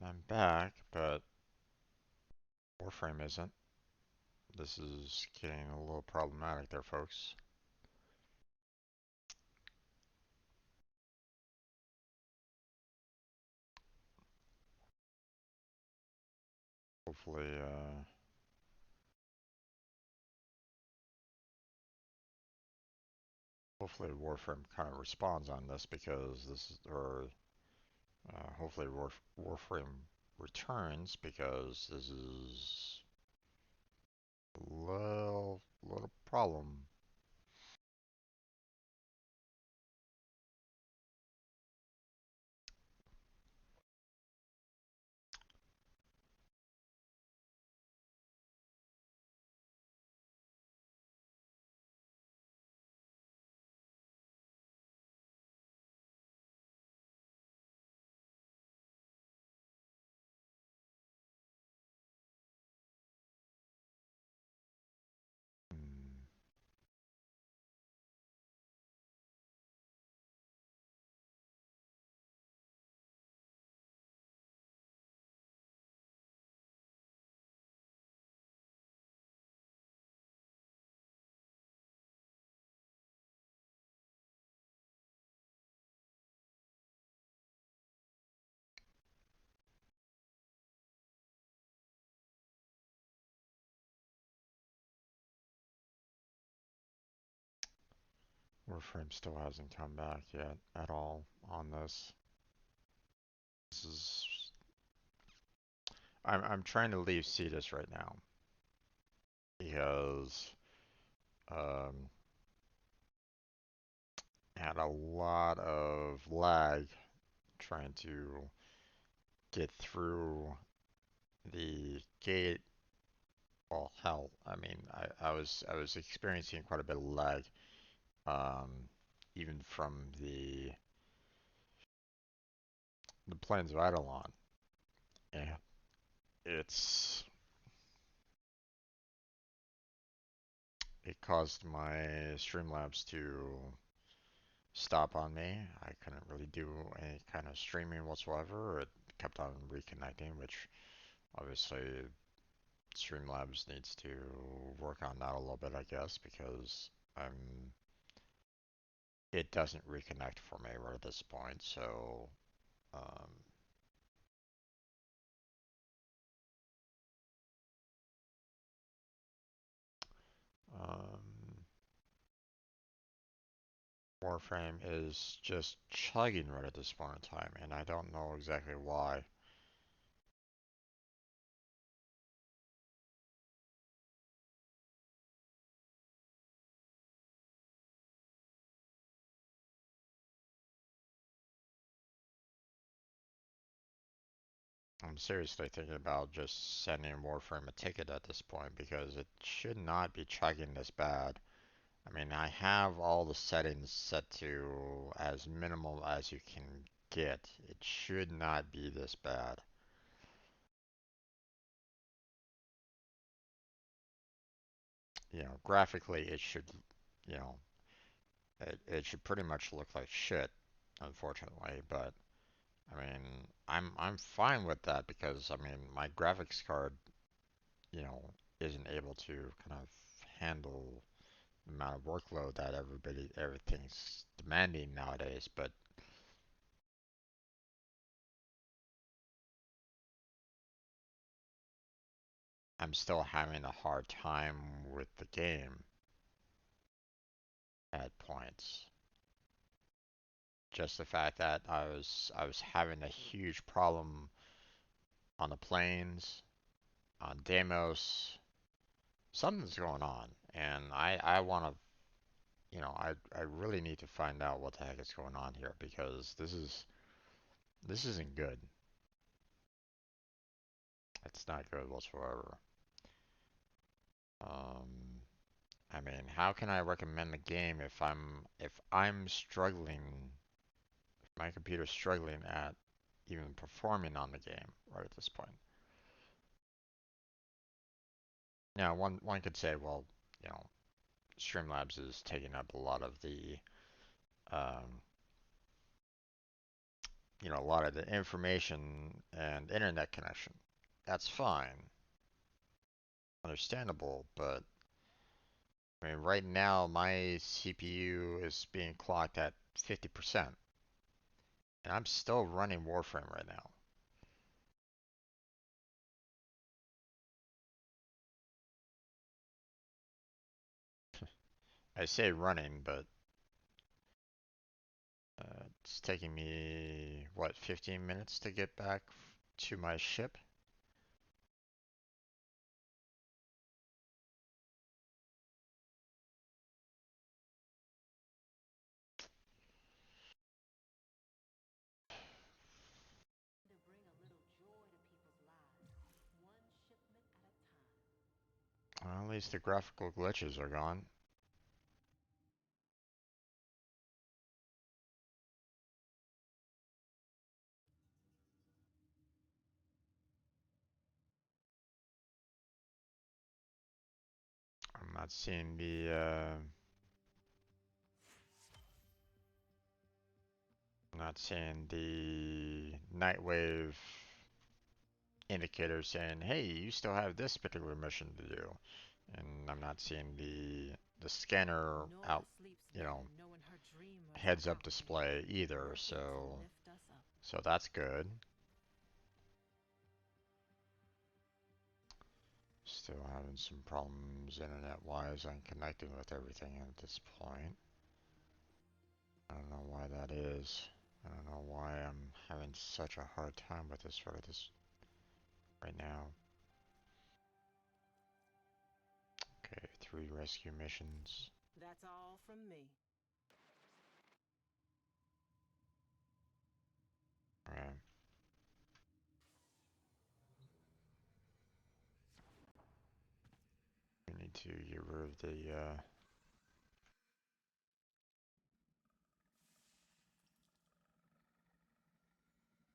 I'm back, but Warframe isn't. This is getting a little problematic there, folks. Hopefully, hopefully Warframe kind of responds on this because this is, or hopefully Warframe returns because this is a little problem. Hmm. Warframe still hasn't come back yet at all on this. This is I'm trying to leave Cetus right now because um, had a lot of lag trying to get through the gate. Well, hell, I mean, I was experiencing quite a bit of lag, um, even from the plains of Eidolon. Yeah, it's it caused my Streamlabs to stop on me. I couldn't really do any kind of streaming whatsoever. It kept on reconnecting, which obviously Streamlabs needs to work on that a little bit, I guess, because it doesn't reconnect for me right at this point. So, um, um, Warframe is just chugging right at this point in time, and I don't know exactly why. I'm seriously thinking about just sending Warframe a ticket at this point because it should not be chugging this bad. I mean, I have all the settings set to as minimal as you can get. It should not be this bad. Graphically, it should, you know, it should pretty much look like shit, unfortunately. But I mean, I'm fine with that because I mean, my graphics card, you know, isn't able to kind of handle the amount of workload that everything's demanding nowadays. But I'm still having a hard time with the game at points. Just the fact that I was having a huge problem on the plains, on Deimos. Something's going on, and I want to, I really need to find out what the heck is going on here because this isn't good. It's not good whatsoever. Um, I mean, how can I recommend the game if I'm struggling, if my computer's struggling at even performing on the game right at this point? Now, one could say, well, you know, Streamlabs is taking up a lot of the um, a lot of the information and internet connection. That's fine, understandable, but I mean, right now my CPU is being clocked at 50%, and I'm still running Warframe right now. I say running, but it's taking me, what, 15 minutes to get back to my ship? Well, at least the graphical glitches are gone. I'm not seeing the Nightwave indicator saying, "Hey, you still have this particular mission to do," and I'm not seeing the scanner out, you know, heads up display either. So that's good. Still having some problems internet-wise on connecting with everything at this point. I don't know why that is. I don't know why I'm having such a hard time with this right now. Okay, 3 rescue missions. That's all from me. Alright. We need to get rid of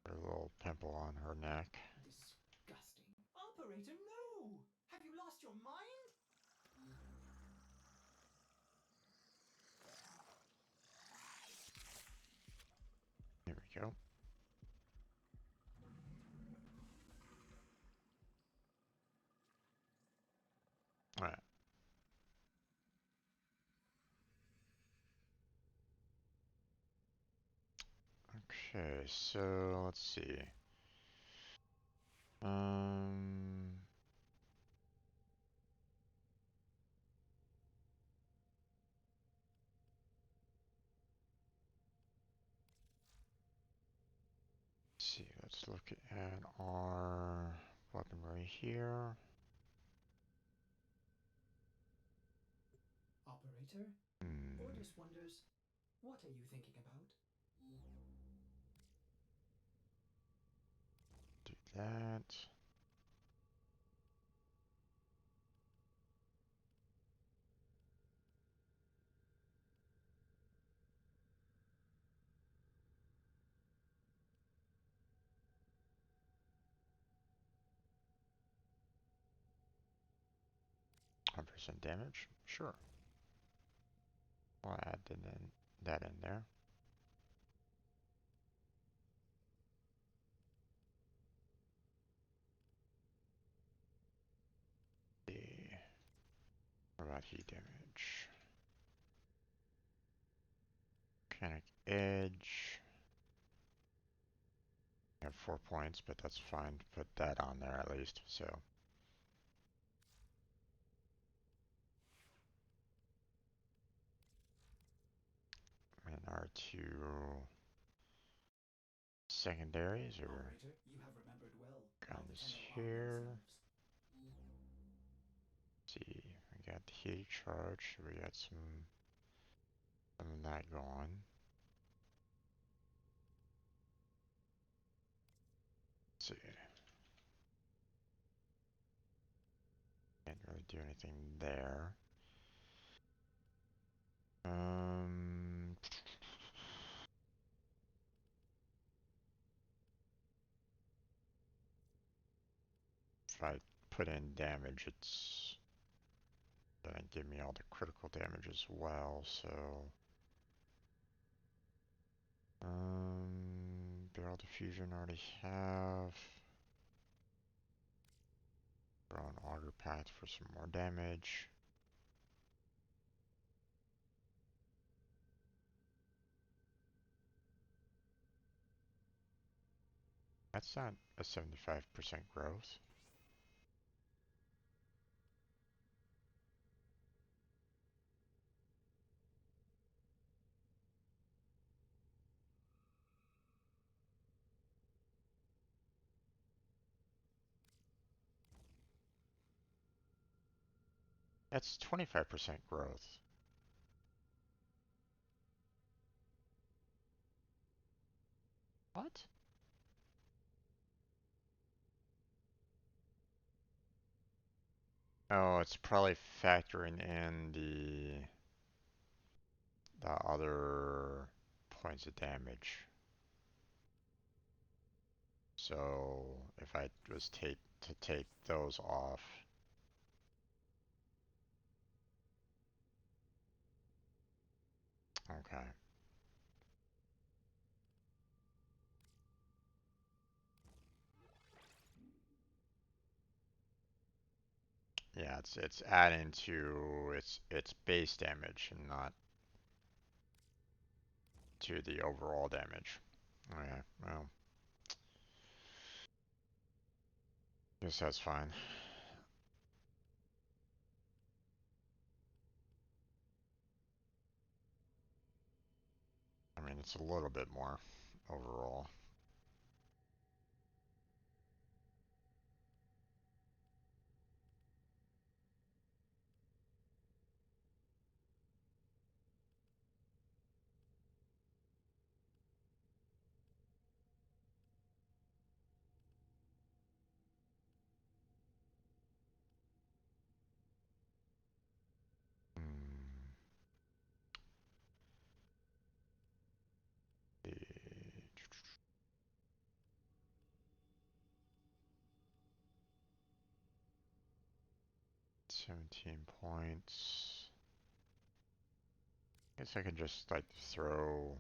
her little pimple on her neck. Disgusting. Operator, no! Have you lost your mind? Here we go. Alright. Okay, so let's see. Um, let's see. Let's look at our weaponry here. Operator? Hmm. Ordis wonders, what are you thinking about? Do that. % damage. Sure. I'll add that in there. See. What about heat damage? Mechanic edge. I have 4 points, but that's fine to put that on there at least. So. And our 2 secondaries are Operator, you have remembered well. guns Tender are here. themselves. See, we got the heat charge. We got some of that going. Let's see. Can't really do anything there. If I put in damage, it's gonna give me all the critical damage as well, so barrel diffusion already have. Throw an auger path for some more damage. That's not a 75% growth. That's 25% growth. What? Oh, it's probably factoring in the other points of damage. So if I was to take those off, okay. Yeah, it's adding to its base damage and not to the overall damage. Okay, well, guess that's fine. I mean, it's a little bit more overall. Hmm. The 17 points. Guess I can just like throw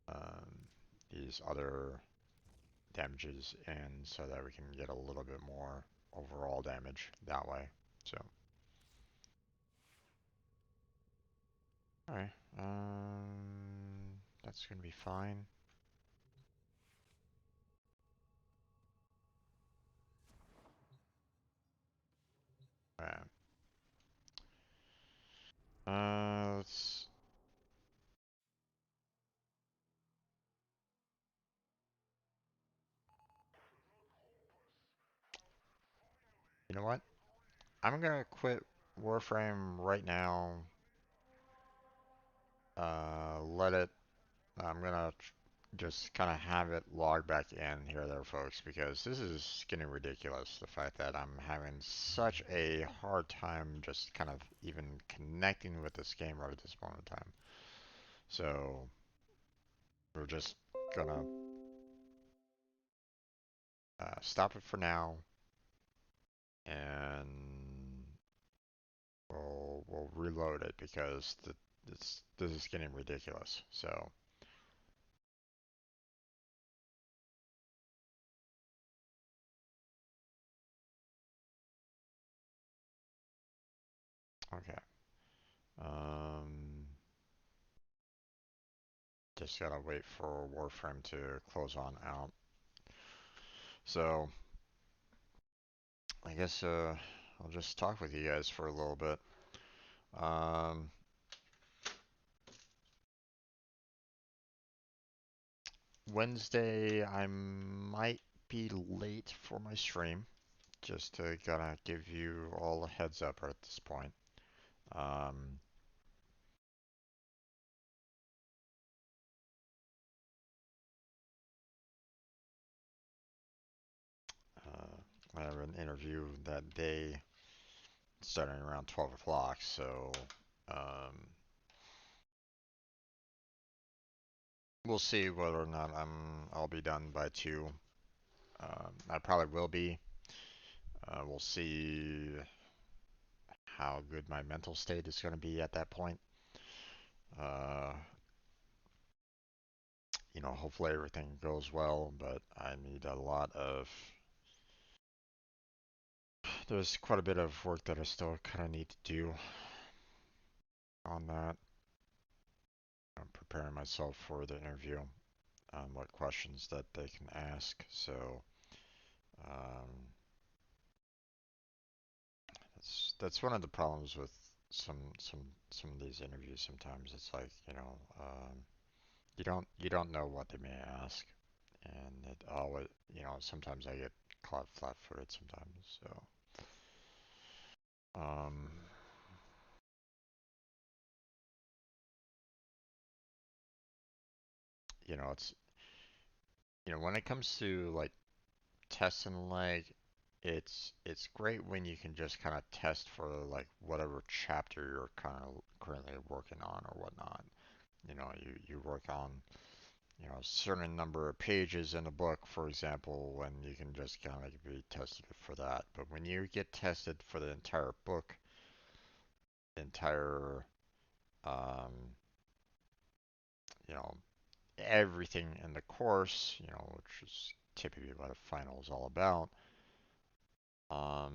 um, these other damages in so that we can get a little bit more overall damage that way. So, alright, that's gonna be fine. Alright, let's. You know what? I'm gonna quit Warframe right now. Let it. I'm gonna just kind of have it log back in here, there, folks, because this is getting ridiculous. The fact that I'm having such a hard time just kind of even connecting with this game right at this moment in time. So we're just gonna stop it for now, and we'll reload it because this is getting ridiculous. So okay, um, just gotta wait for Warframe to close on out. So I guess I'll just talk with you guys for a little bit. Um, Wednesday I might be late for my stream. Just to kind of give you all a heads up at this point. Um, I have an interview that day starting around 12 o'clock, so um, we'll see whether or not I'll be done by 2. I probably will be. We'll see how good my mental state is going to be at that point. Uh, hopefully everything goes well, but I need a lot of. There's quite a bit of work that I still kind of need to do on that. I'm preparing myself for the interview, what questions that they can ask. So um, that's one of the problems with some of these interviews. Sometimes it's like you don't know what they may ask, and it always sometimes I get caught flat-footed sometimes. So um, it's when it comes to like tests and like it's great when you can just kind of test for like whatever chapter you're kind of currently working on or whatnot. You work on a certain number of pages in a book, for example, when you can just kind of be tested for that. But when you get tested for the entire book, entire um, you know everything in the course, which is typically what a final is all about. Um,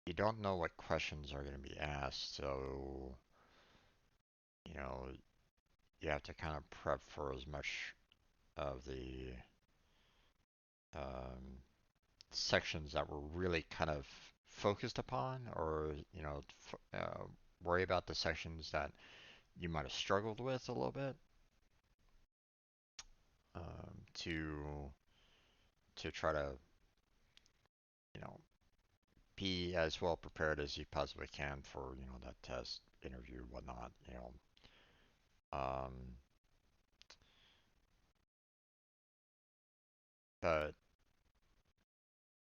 you don't know what questions are going to be asked, so you know you have to kind of prep for as much of the um, sections that were really kind of focused upon, or worry about the sections that you might have struggled with a little bit, to try to you know be as well prepared as you possibly can for that test, interview, whatnot. Um, but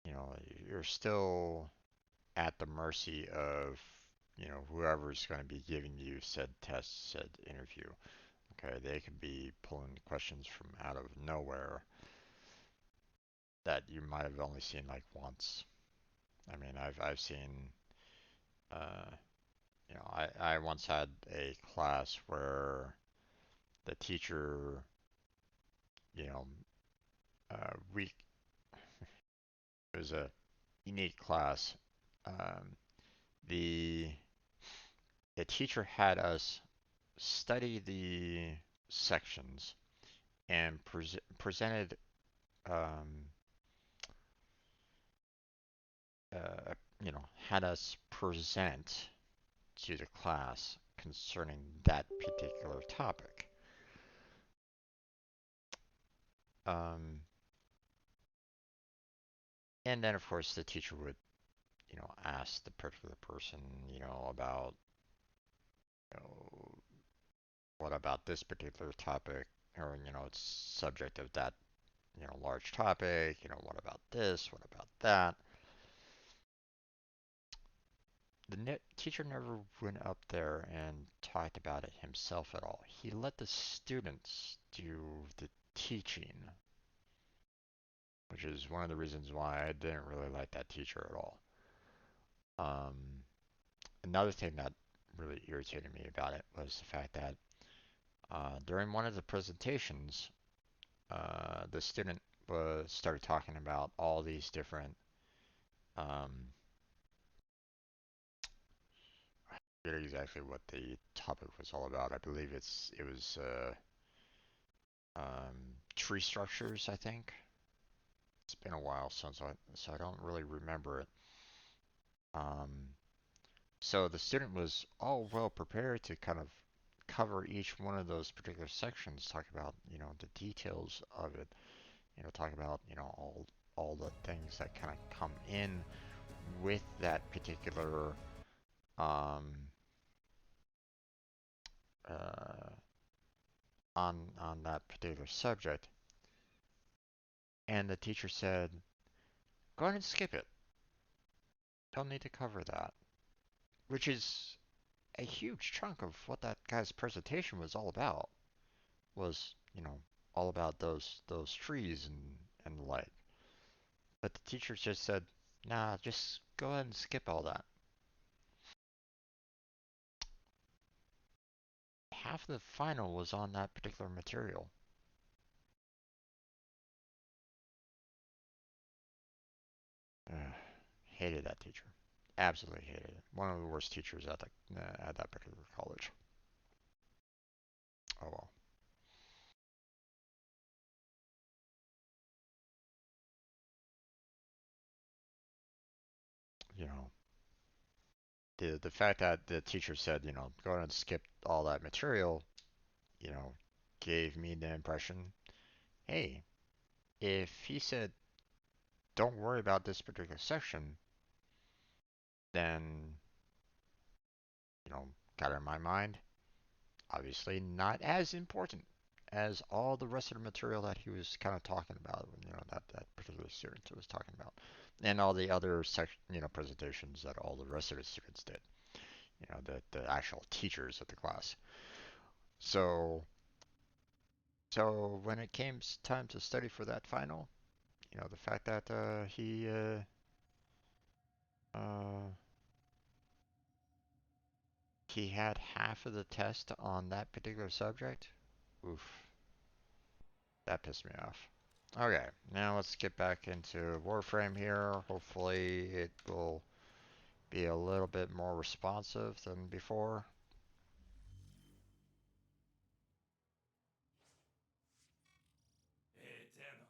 you know you're still at the mercy of whoever's going to be giving you said test, said interview. Okay, they could be pulling questions from out of nowhere that you might have only seen like once. I mean, I've seen, uh, I once had a class where the teacher, you know, we it was a unique class. Um, the the teacher had us study the sections and presented um, had us present to the class concerning that particular topic. Um, and then, of course, the teacher would, ask the particular person, about, you know, what about this particular topic, or, it's subject of that, large topic, what about this, what about that. The teacher never went up there and talked about it himself at all. He let the students do the teaching, which is one of the reasons why I didn't really like that teacher at all. Um, Another thing that really irritated me about it was the fact that during one of the presentations, the student started talking about all these different. Um, I forget exactly what the topic was all about. I believe it was tree structures. I think it's been a while so I don't really remember it. Um, So the student was all well prepared to kind of cover each one of those particular sections, talk about, the details of it, talk about, all the things that kind of come in with that particular um uh on that particular subject. And the teacher said, "Go ahead and skip it. Don't need to cover that." Which is a huge chunk of what that guy's presentation was all about. Was, all about those trees and the like. But the teacher just said, "Nah, just go ahead and skip all that." half of the final was on that particular material. Hated that teacher. Absolutely hated it. One of the worst teachers at that particular college. Oh well. You know, the fact that the teacher said, go ahead and skip all that material, you know, gave me the impression, hey, if he said don't worry about this particular section, then, got in my mind, obviously not as important as all the rest of the material that he was kind of talking about, that particular student was talking about, and all the other presentations that all the rest of the students did, the actual teachers of the class. So, so when it came time to study for that final, the fact that uh, he had half of the test on that particular subject, oof, that pissed me off. Okay, now let's get back into Warframe here. Hopefully it will be a little bit more responsive than before. Hey, Tenno,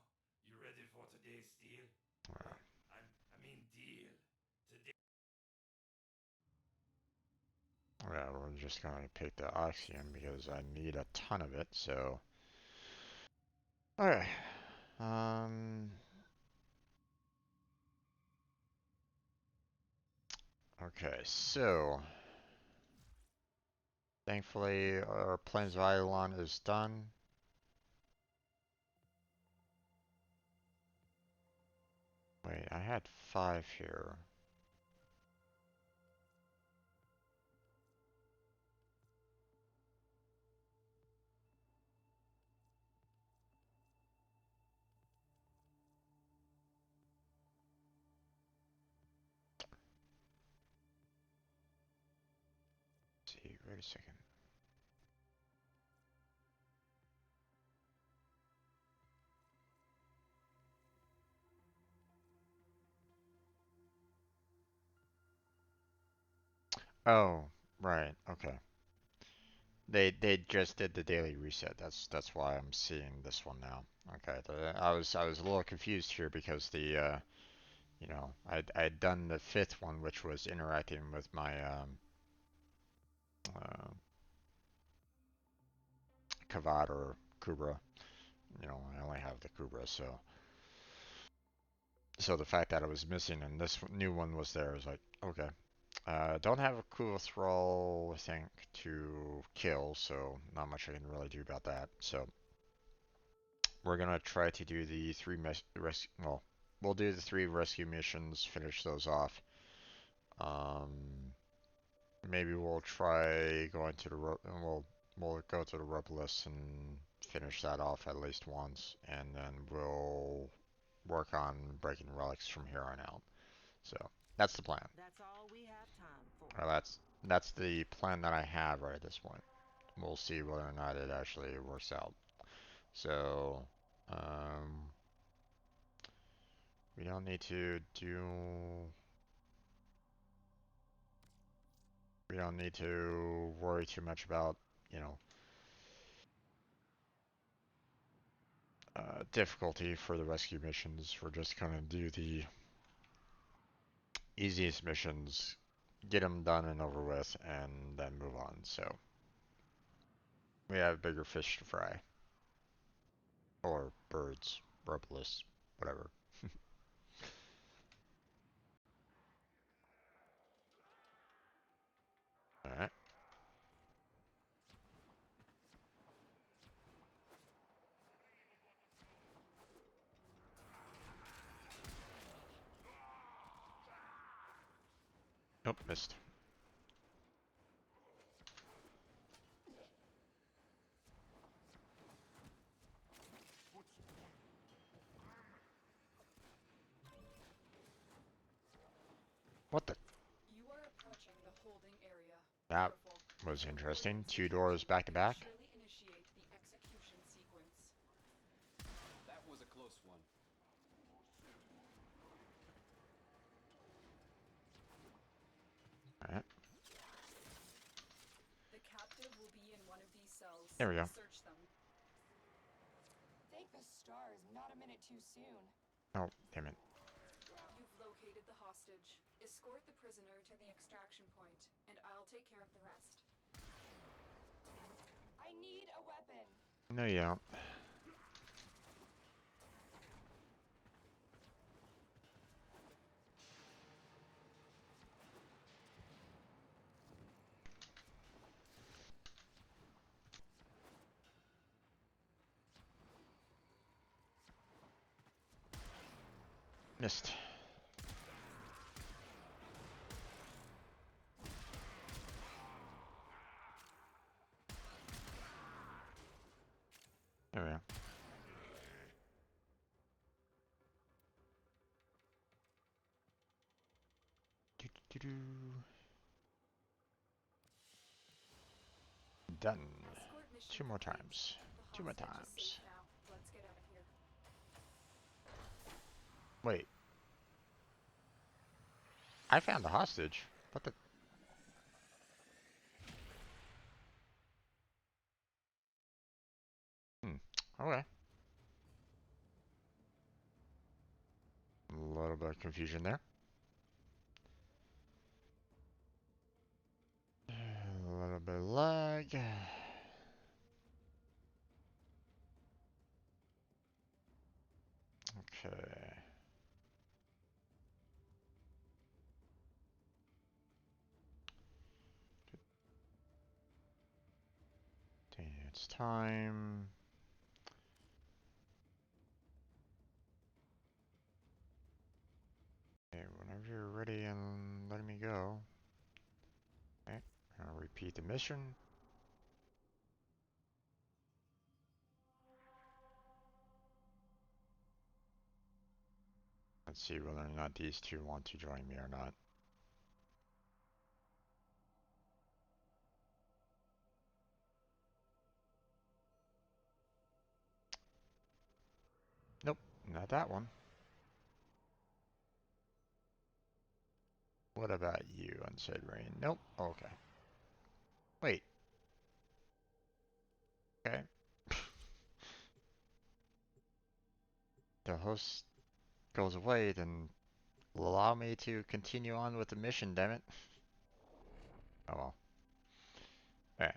you ready for today's deal? Uh, I mean deal. Today. yeah, we're just gonna pick the Oxygen because I need a ton of it, so. Okay. Um. Okay, so. Thankfully, our Plains of Eidolon is done. Wait, I had 5 here. Let's see, wait a second. Oh, right, okay. They just did the daily reset. That's why I'm seeing this one now. Okay, I was a little confused here because I'd done the 5th one, which was interacting with my uh, Kavad or Kubra. I only have the Kubra, so the fact that it was missing and this new one was there was like, okay. Don't have a cool thrall, I think, to kill, so not much I can really do about that. So we're gonna try to do the 3 well, we'll do the 3 rescue missions, finish those off. Um, Maybe we'll try going to the we'll go to the Robolis and finish that off at least once, and then we'll work on breaking relics from here on out. So that's the plan. That's all we have time for. Or that's the plan that I have right at this point. We'll see whether or not it actually works out. So, um, we don't need to do. We don't need to worry too much about, you know, difficulty for the rescue missions. We're just gonna do the easiest missions, get them done and over with, and then move on. So we have bigger fish to fry, or birds, ropelis, whatever. All right. Nope, missed. What the? You are approaching the holding area. That Careful. was interesting. 2 doors back to back. Surely initiate the execution sequence. That was a close one. Alright, The captive will be in one of these cells. there we go. Search them. Thank the stars, not a minute too soon. Oh, damn it. You've located the hostage. Escort the prisoner to the extraction point, and I'll take care of the rest. I need a weapon. No, you don't. Missed. There we go. Do-do-do-do. Done. Escort mission 2 more complete. times. The 2 more hostage is times. safe now. Let's get out of here. Wait. I found the hostage. What the? Okay. A little bit of confusion there. A little bit of lag. Okay. It's time. Okay, whenever you're ready and letting me go. Okay, I'll repeat the mission. Let's see whether or not these two want to join me or not. Nope, not that one. What about you, Unsaid Rain? Nope. Okay. Wait. Okay. The host goes away, then allow me to continue on with the mission, damn it. Oh well. Alright.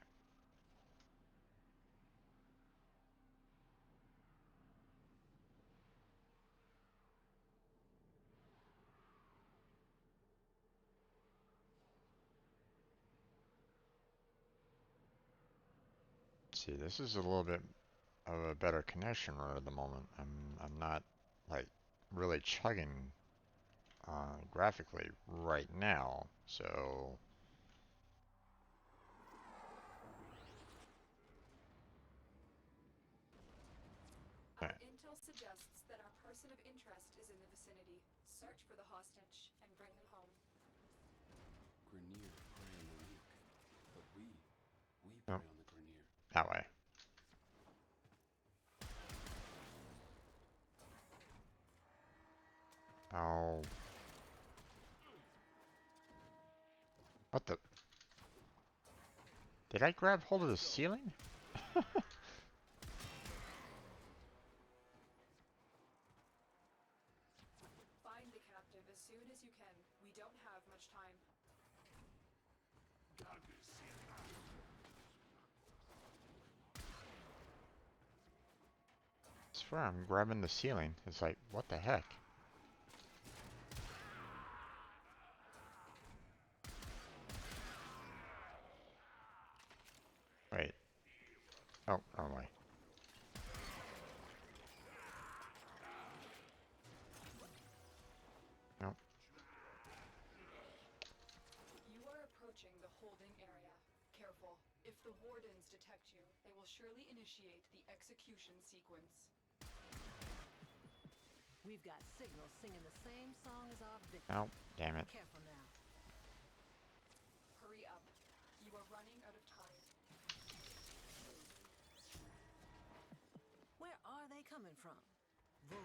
See, this is a little bit of a better connection right at the moment. I'm not like really chugging graphically right now, so Our okay. intel suggests that our person of interest is in the vicinity. Search for the hostage and bring them home. Grenier prey on the weak, but we Oh, prey on the Grenier. that way. Oh, what the? Did I grab hold of the ceiling? Find the captive as soon as you can. We don't have much time. I swear I'm grabbing the ceiling. It's like, what the heck? Wait. Oh, wrong way. Nope. You are approaching the holding area. Careful. If the wardens detect you, they will surely initiate the execution sequence. We've got signals singing the same song as our victim. Oh, damn it. Careful now. Hurry up. You are running out of they coming from? Void.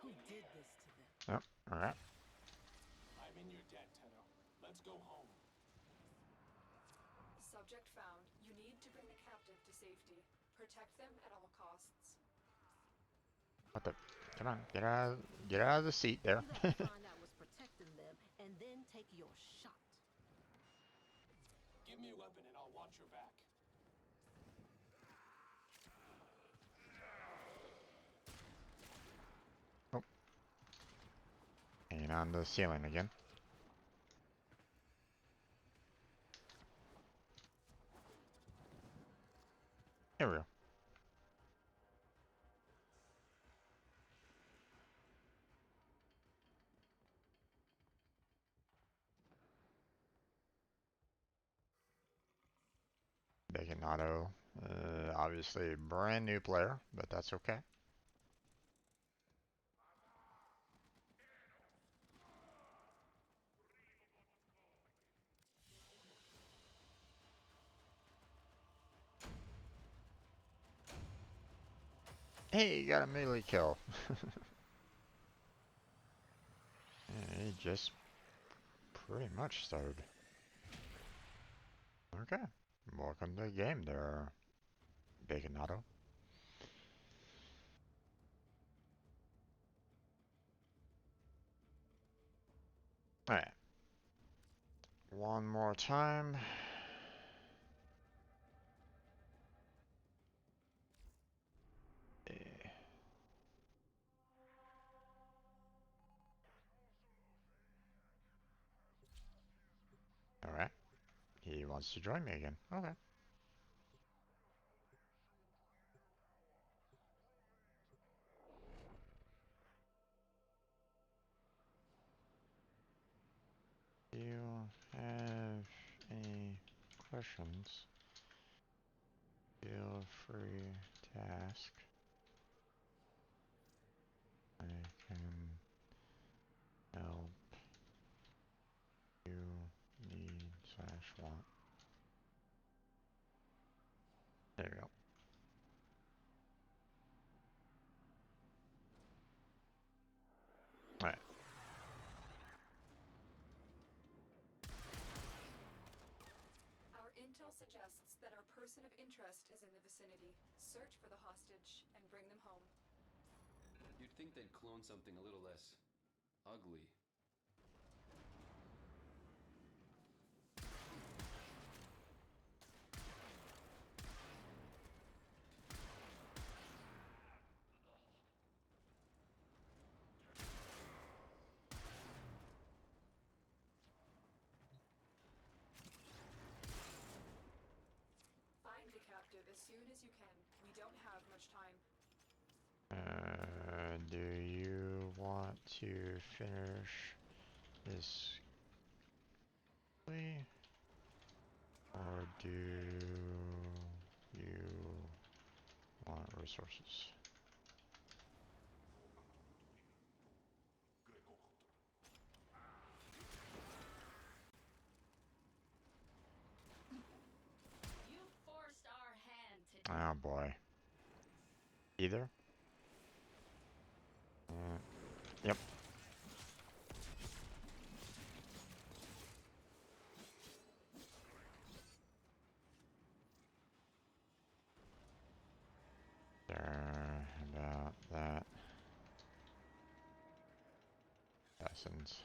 Who did this to them? Yep. All right. I'm in your debt, Tenno. Let's go home. Subject found. You need to bring the captive to safety. Protect them at all costs. What the? Come on, get out of the seat there. You gotta find out what's protecting them and then take your shot. Give me a weapon and I'll watch your back. Oh, hanging on the ceiling again. Here we go. Bacon Auto. Obviously a brand new player, but that's okay. Hey, you got a melee kill. Yeah, he just pretty much started. Okay. Welcome to the game there, Bacon Auto. Alright. One more time. Alright. He wants to join me again. Okay. Do you have any questions? Feel free to ask. I can help you need/want. There you go. Alright. Our intel suggests that our person of interest is in the vicinity. Search for the hostage and bring them home. You'd think they'd clone something a little less ugly. Find the captive as soon as you can. We don't have much time. Do you want to finish this quickly? Or do you want resources? You forced our hand to Oh boy. Either? Yep. There about that. Assassins.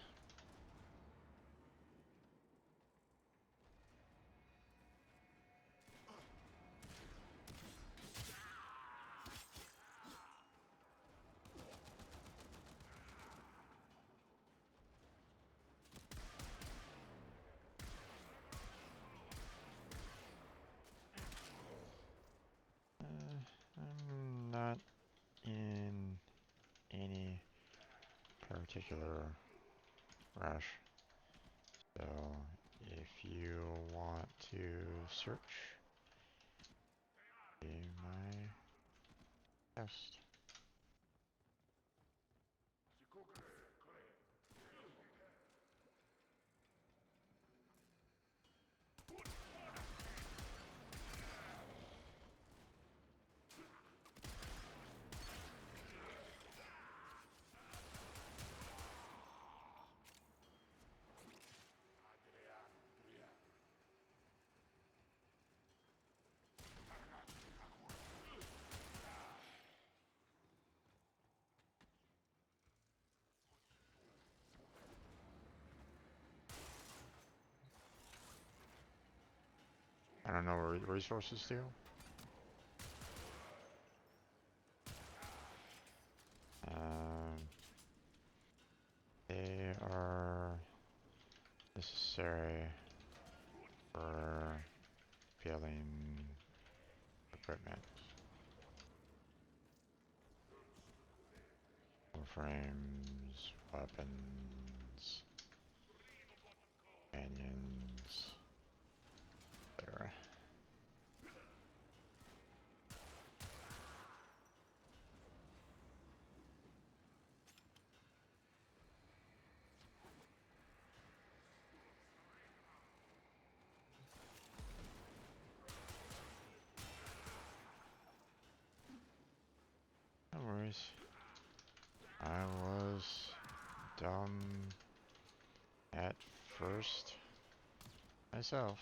I'm not in any particular rush. So if you want to search, be my guest. I don't know what resources do. They are necessary for building equipment. Frames, weapons, canyons. There. No worries. I was dumb at first myself.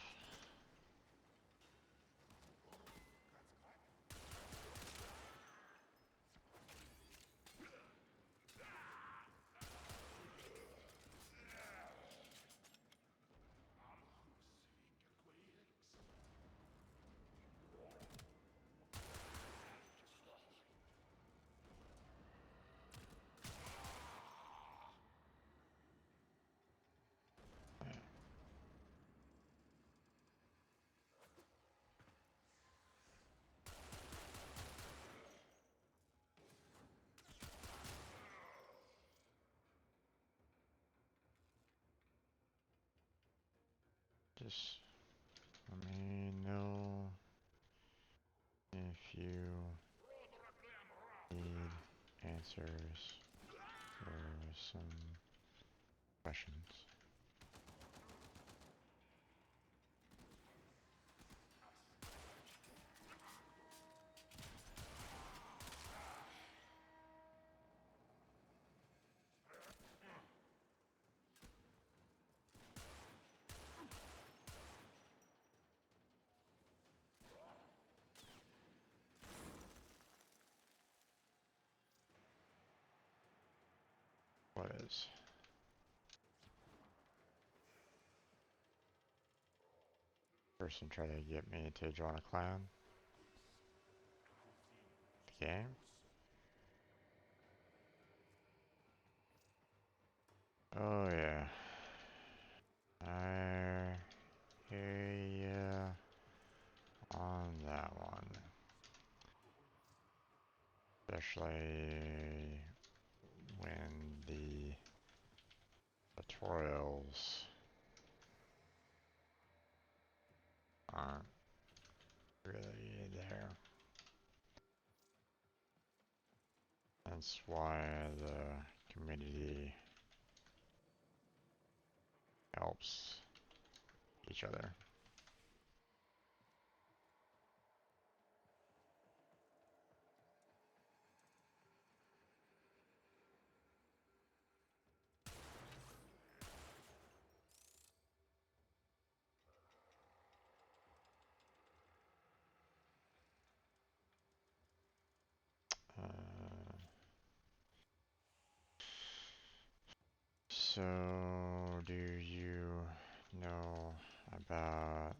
Just let me know if you need answers for some questions. What is? Person try to get me to join a clan? The game? Oh yeah. I hear ya on that one. Especially when the tutorials aren't really there. That's why the community helps each other. So, do you know about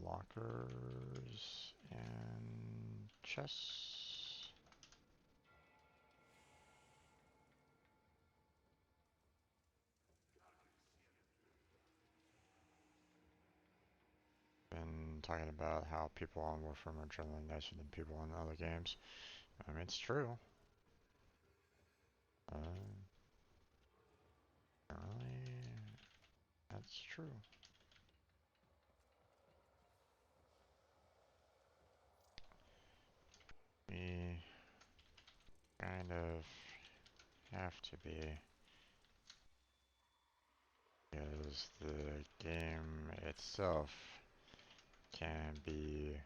lockers and chests? Been talking about how people on Warframe are generally nicer than people in other games. I mean, it's true. Uh, Generally, that's true. We kind of have to be, because the game itself can be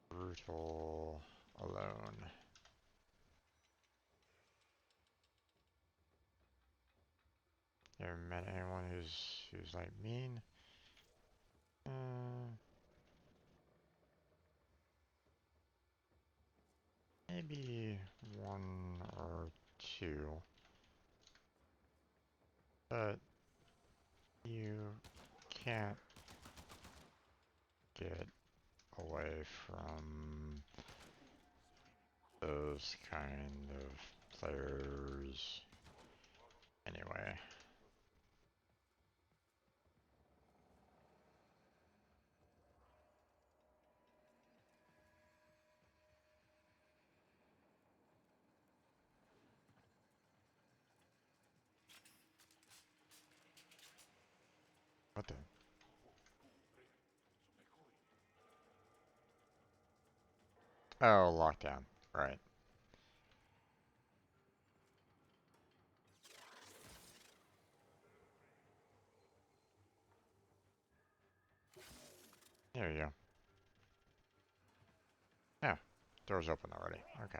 brutal alone. You ever met anyone who's like mean? Uh, Maybe one or two, but You can't get away from those kind of players anyway. What the? Oh, lockdown. Right. There you go. Yeah. Door's open already. Okay.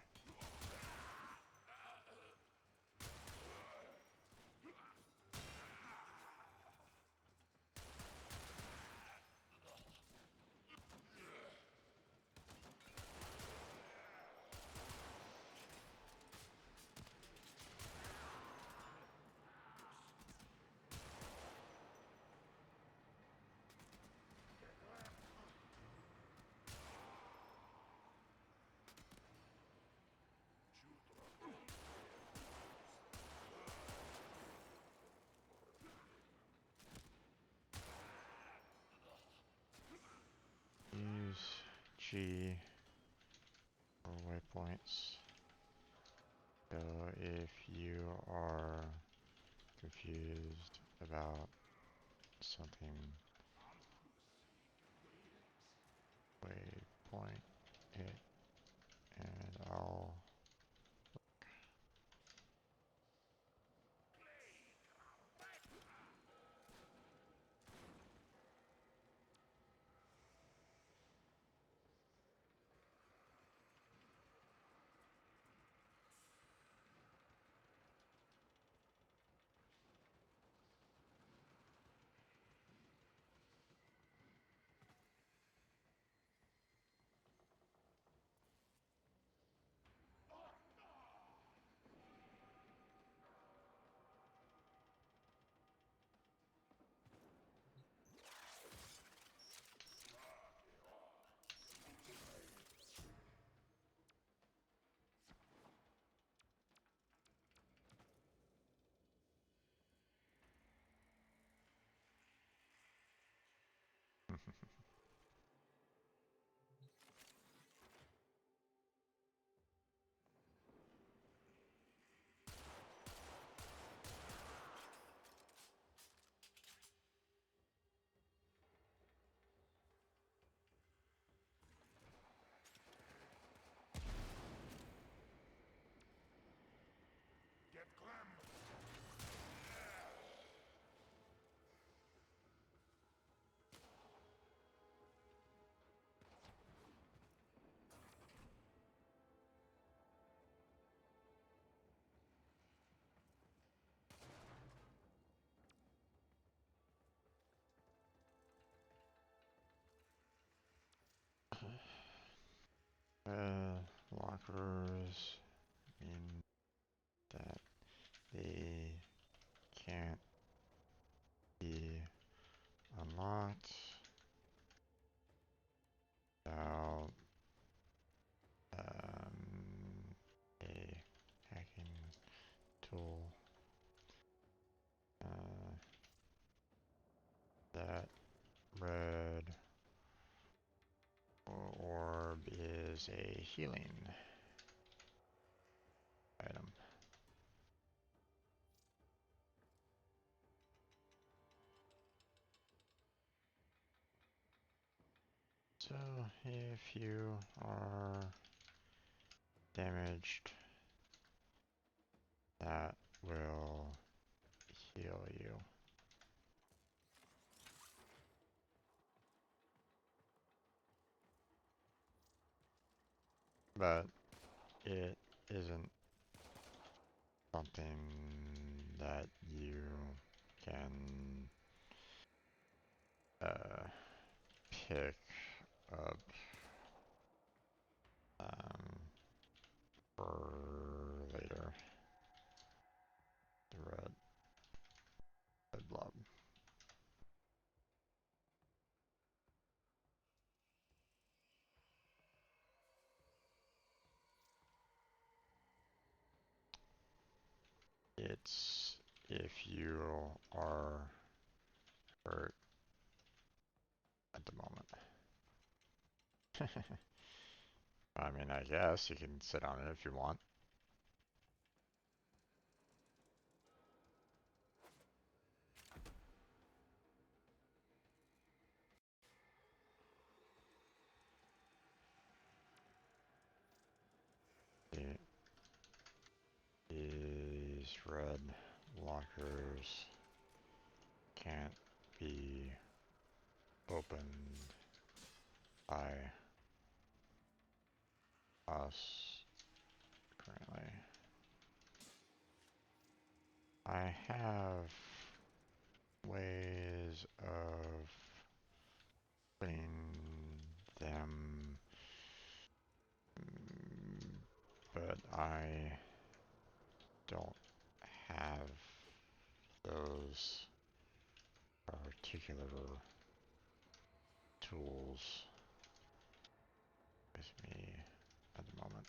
Use G for waypoints. So if you are confused about something, waypoint it, and I'll. Lockers mean that they can't be unlocked without a hacking tool uh, that red orb is a healing item. So if you are damaged, that will heal you. But it isn't something that you can pick up um, for later. The red blob. It's if you are hurt at the moment. I mean, I guess you can sit on it if you want. These red lockers can't be opened by us currently. I have ways of putting them, but I don't have those particular tools with me at the moment.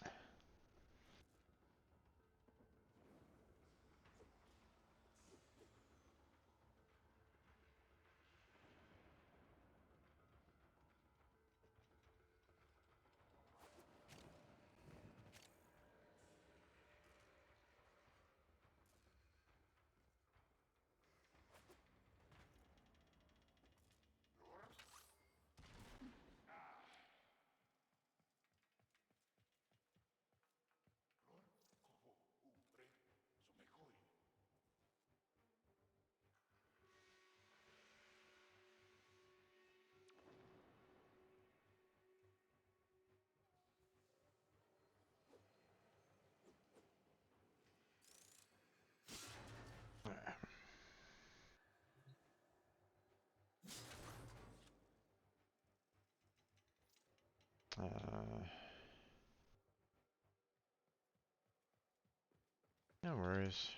No worries.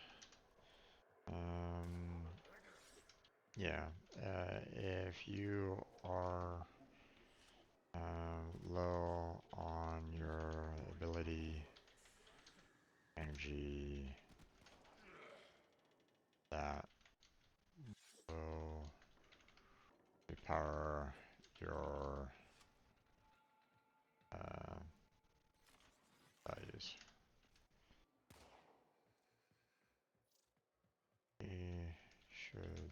Yeah, if you are low on your ability, energy, that will repower your values. We should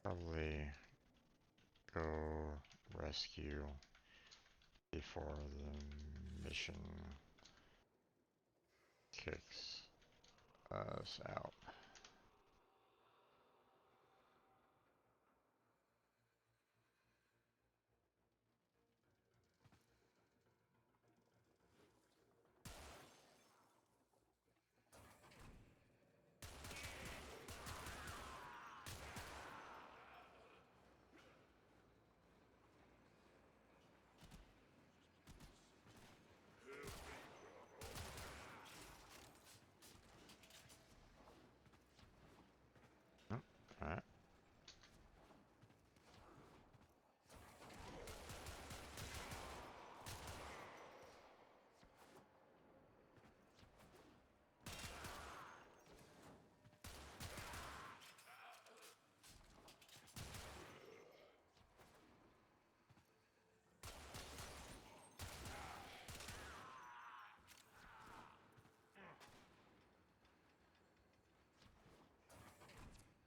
probably go rescue before the mission kicks us out. Alright.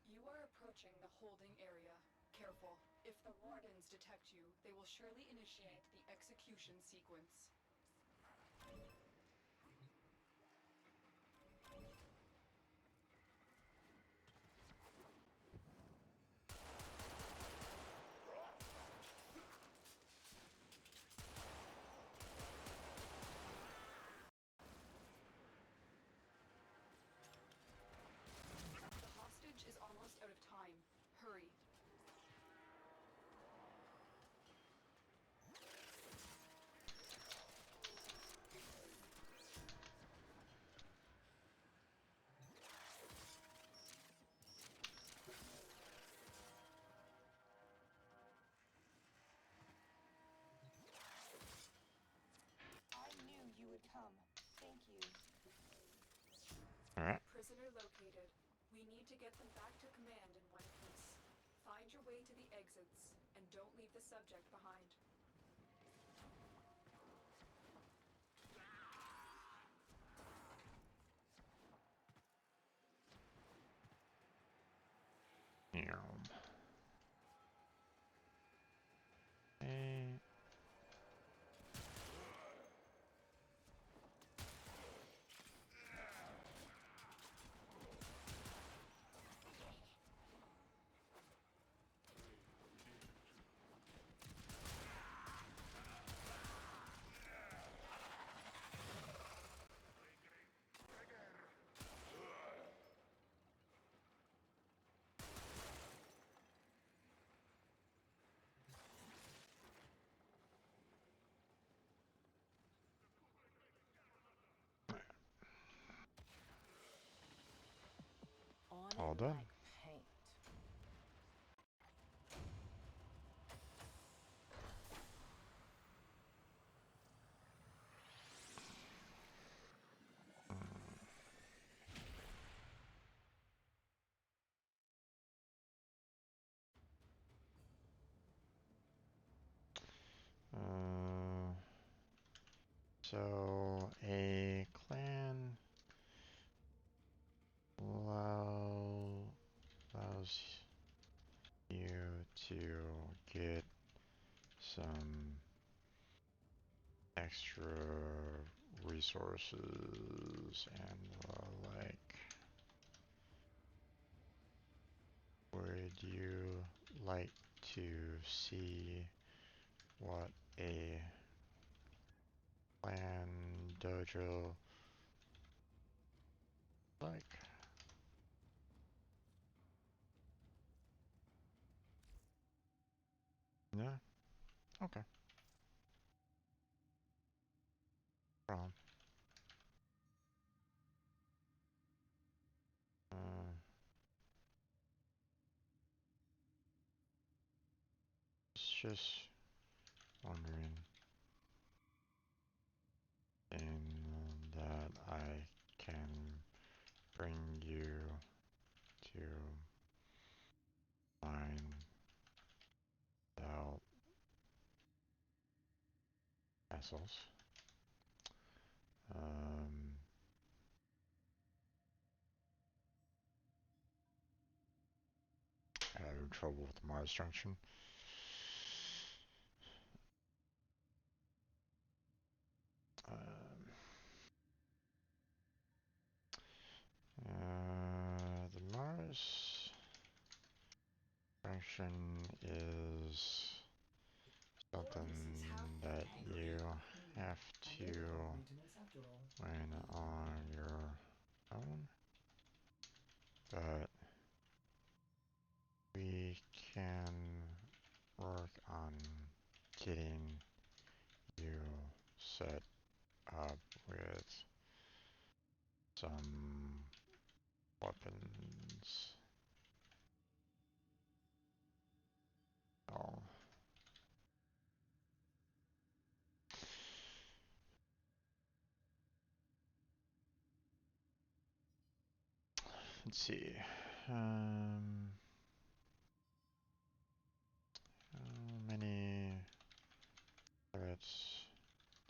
You are approaching the holding area. Careful. If the wardens detect you, they will surely initiate the execution sequence. The hostage is almost out of time. Hurry. I knew you would come. Thank you. Alright. Prisoner located. We need to get them back to command in one piece. Find your way to the exits, and don't leave the subject behind. Okay. On All it done. like paint. Uh, so a clan allows you to get some extra resources and the like. Would you like to see what a clan dojo like? Yeah? Okay. Problem. Uh, just wondering, and that I can bring you to find out castles. Um, Having trouble with the Mars Junction. Um, the Mars Junction is something Ordinances have that you integrity. have I to know park maintenance after all. win on your own, but we can work on getting you set up with some weapons. Oh, let's see. Um, how many credits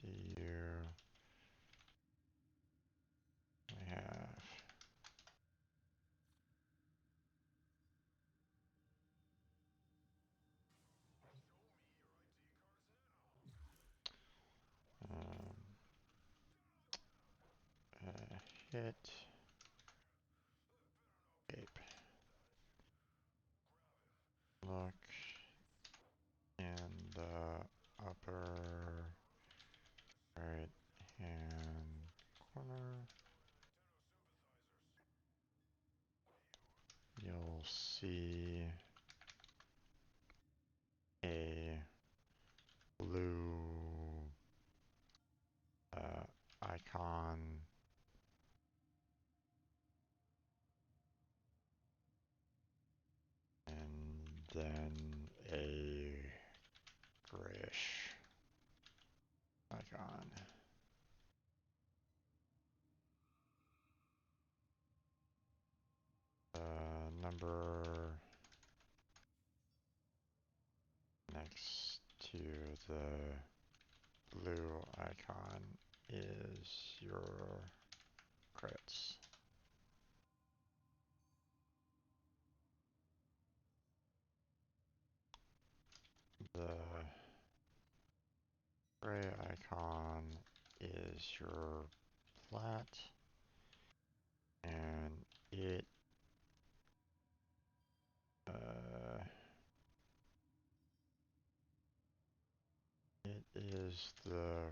do you have? Um, Hit escape. Look in the upper right hand corner. You'll see a blue icon, and then a grayish icon. number next to the blue icon is your credits. The gray icon is your plat, and uh, it is the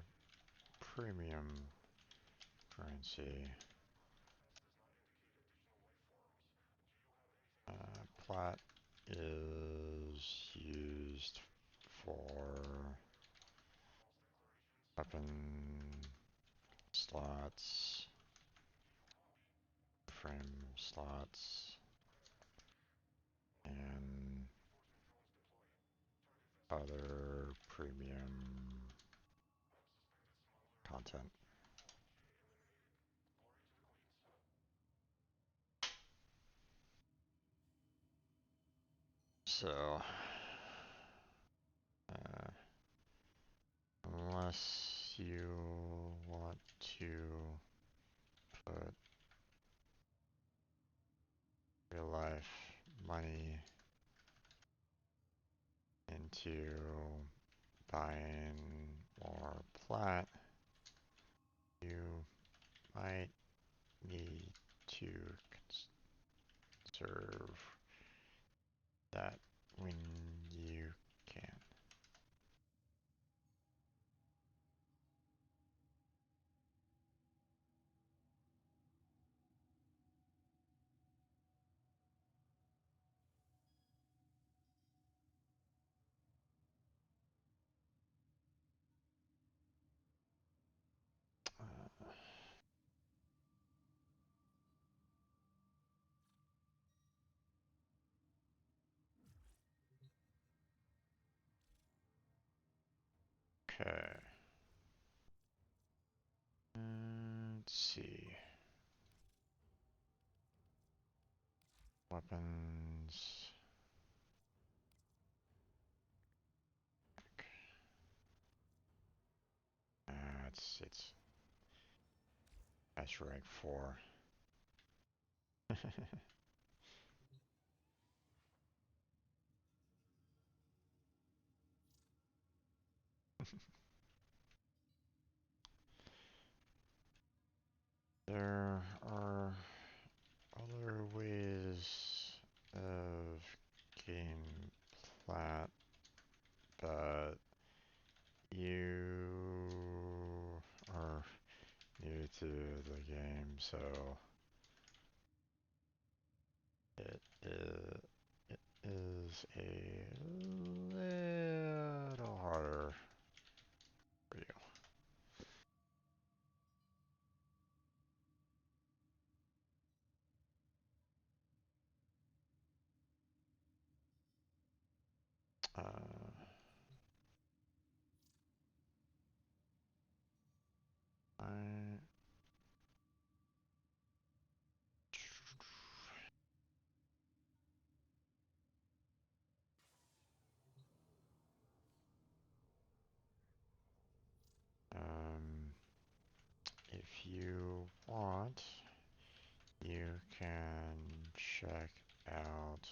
premium currency. Plat is used for weapon slots, frame slots, and other premium content. So, uh, unless you want to put real life money into buying more plat, you might need to conserve that when you can. Okay. Let's see. Weapons. It's that's rank 4. There are other ways of getting plat, but you are new to the game, so it is a little harder for you. Uh, I um, if you want, you can check out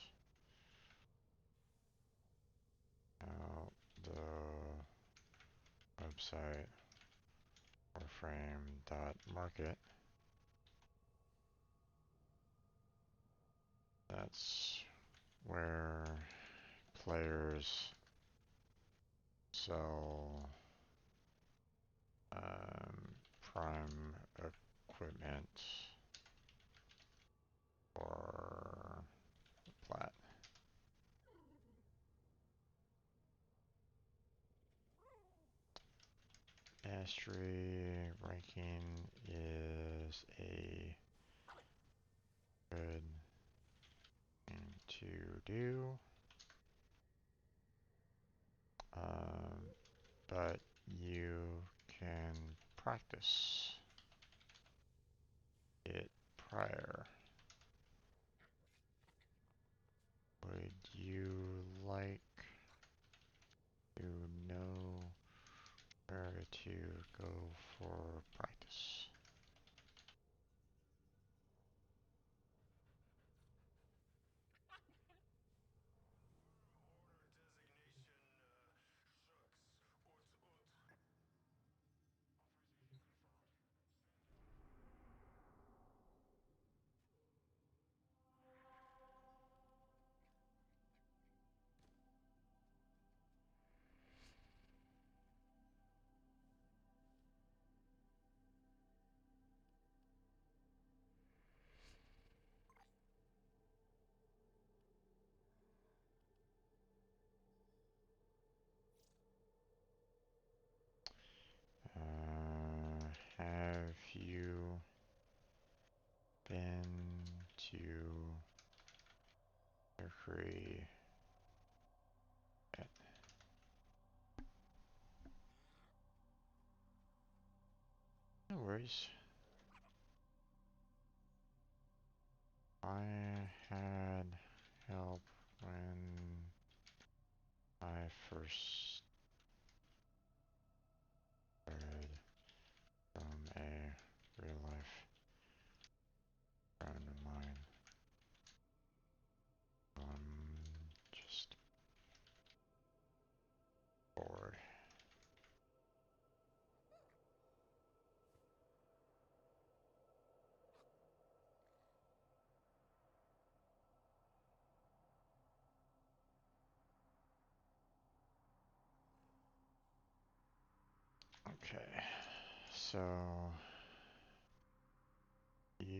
the website Warframe.market. That's where players sell prime equipment for plat. Mastery ranking is a good thing to do, but you can practice it prior. to go for practice. Have you been to Mercury yet? No worries. I had help when I first started from a real life friend of mine. Just bored. Okay, so you've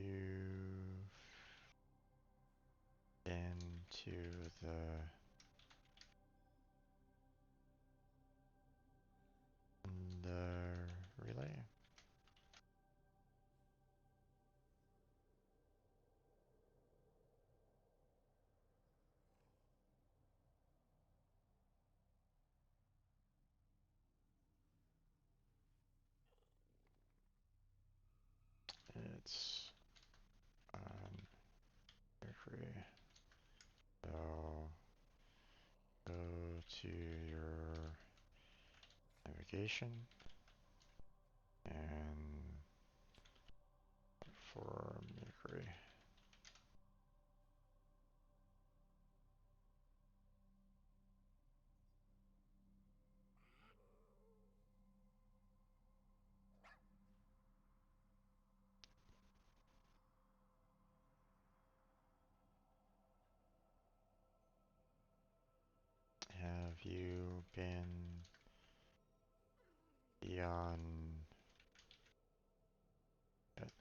been to the relay? It's on Mercury. So go to your navigation and look for Mercury. Have you been beyond it?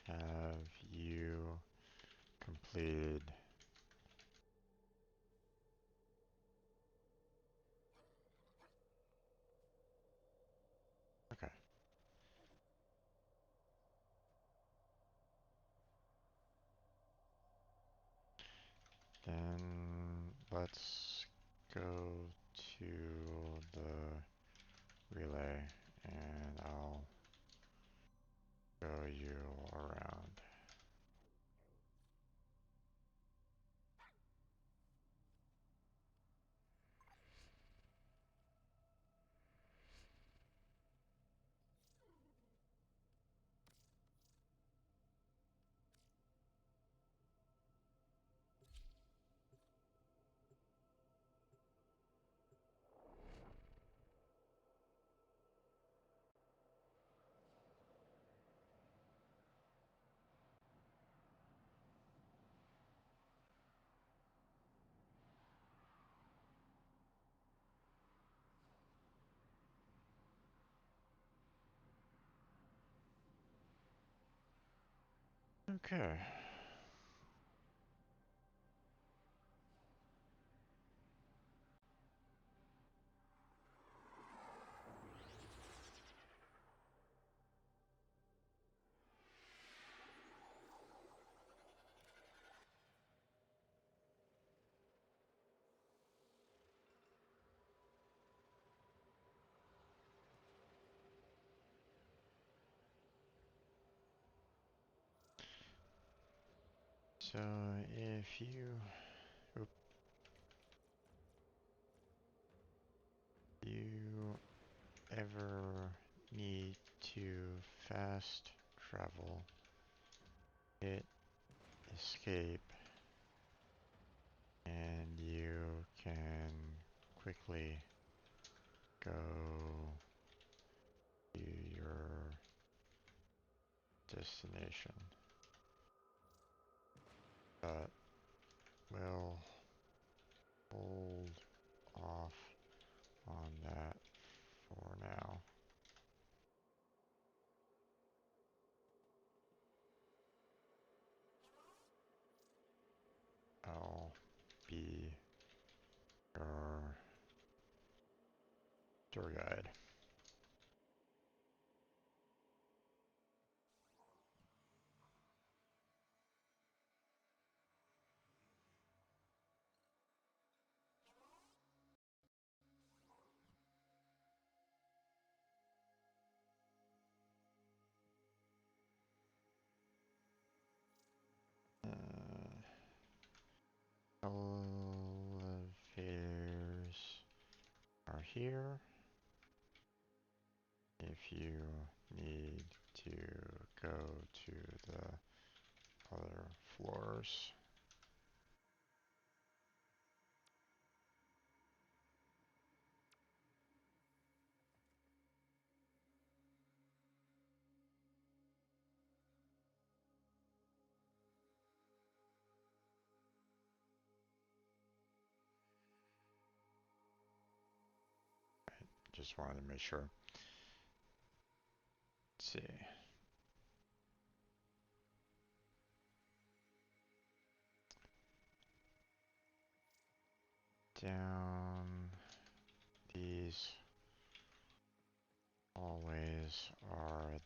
Have you completed? Okay. Then let's go to the relay and I'll show you around. Okay. So if you you ever need to fast travel, hit escape, and you can quickly go to your destination. But we'll hold off on that for now. I'll be your tour guide. Elevators are here if you need to go to the other floors. Just wanted to make sure. Let's see. Down these hallways are I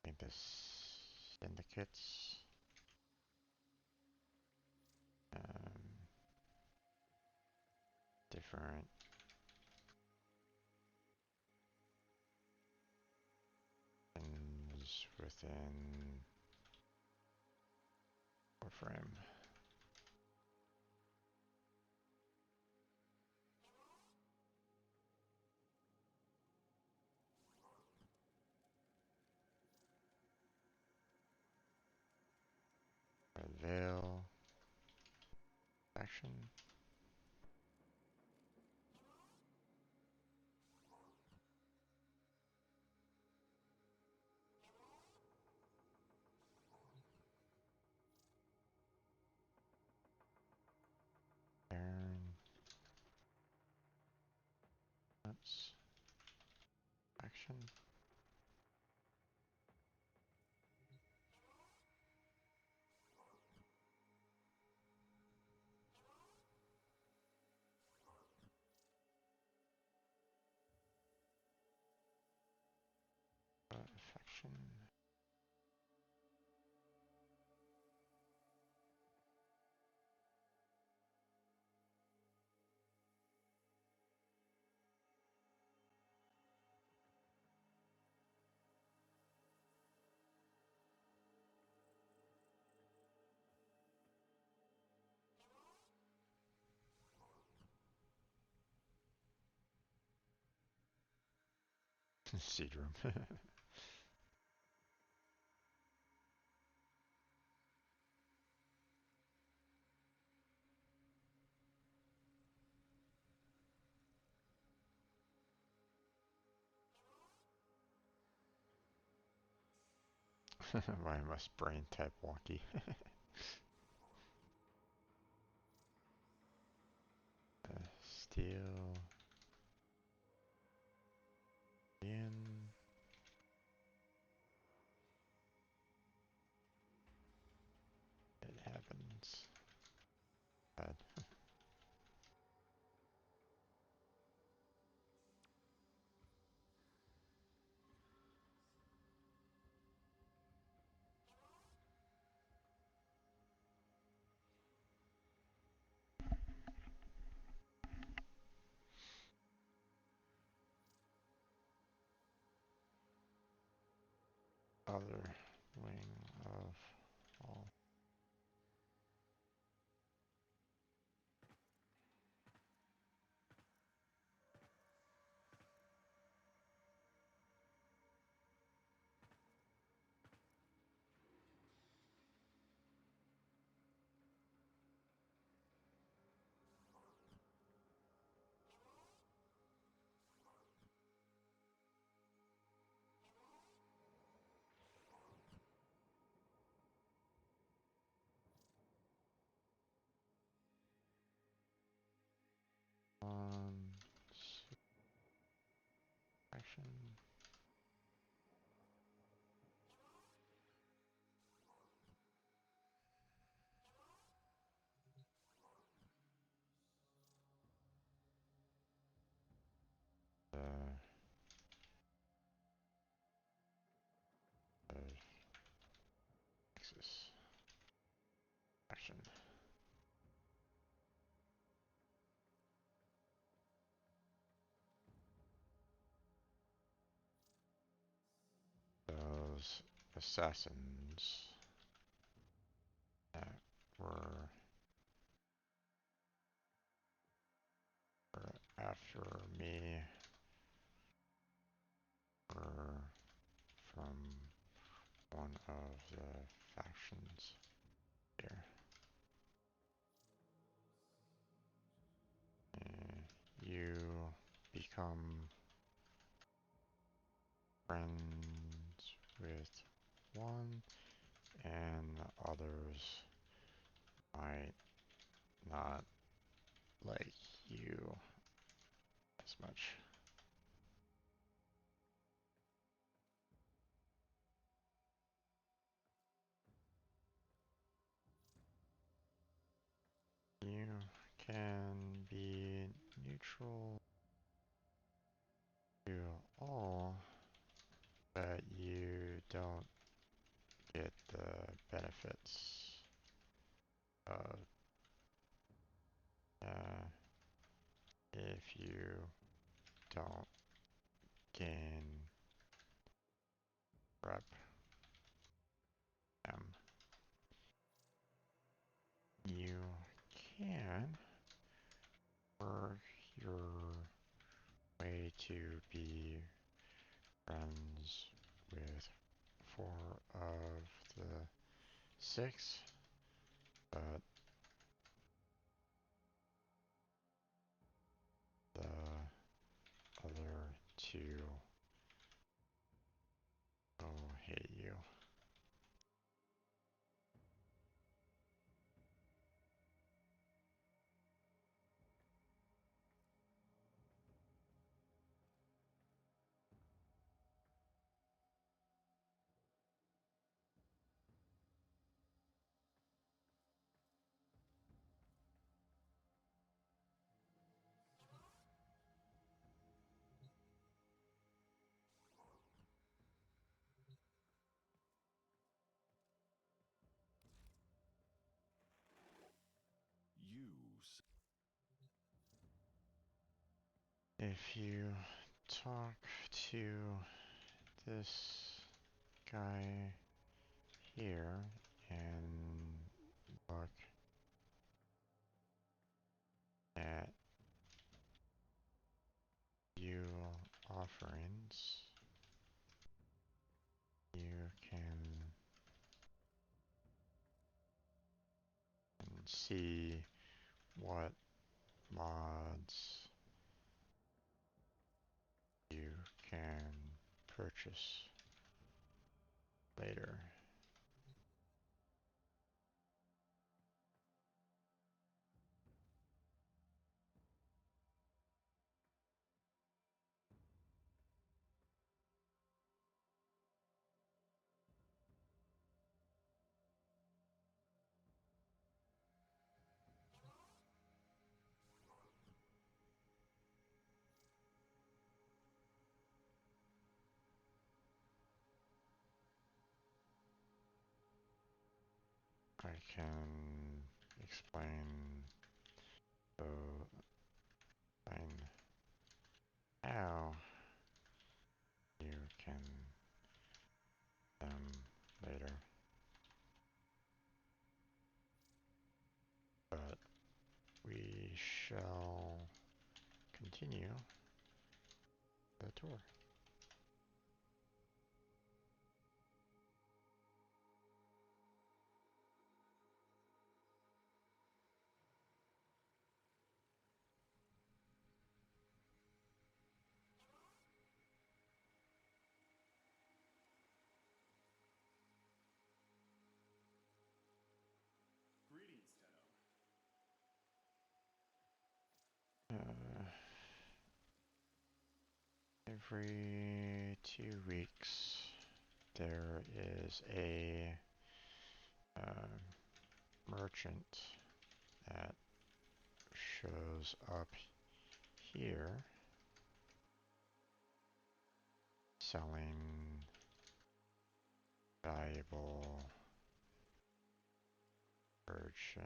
think the syndicates. Different things within Warframe. Red Veil faction. Baron Nuts faction. Faction. Seed room. Why must brain type wonky? Steel in. It happens. Bad. Other wing of all. axis action. Those assassins that were after me were from one of the factions here. You become friends with one, and the others might not like you as much. You can be neutral to all, but you don't get the benefits of if you don't gain rep them. You can work your way to be friends with 4 of the 6, but the other 2 will hate you. If you talk to this guy here and look at view offerings, you can see what mods you can purchase later. I can explain the how you can them later, but we shall continue the tour. Greetings, Tenno. Every 2 weeks there is a merchant that shows up here selling valuable Description.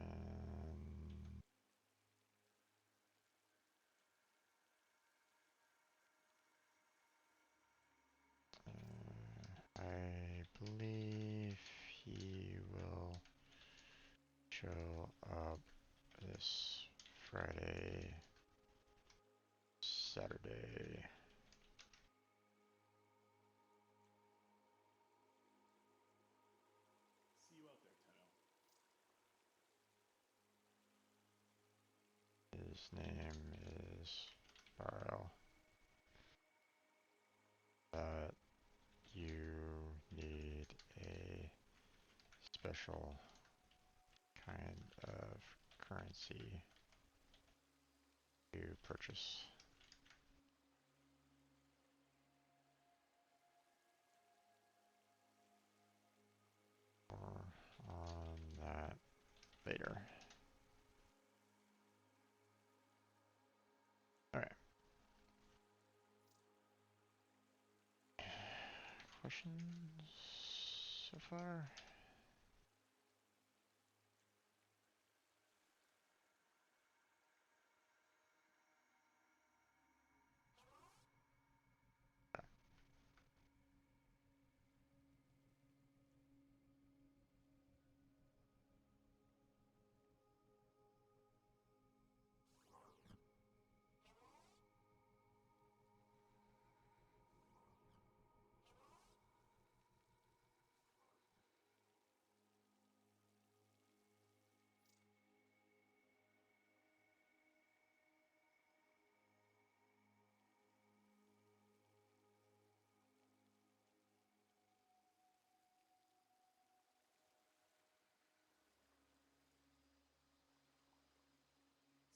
I believe he will show up this Friday, Saturday. See you out there, Tenno. His name is Barrel. But you need a special kind of currency to purchase. More on that later. Alright. Questions so far?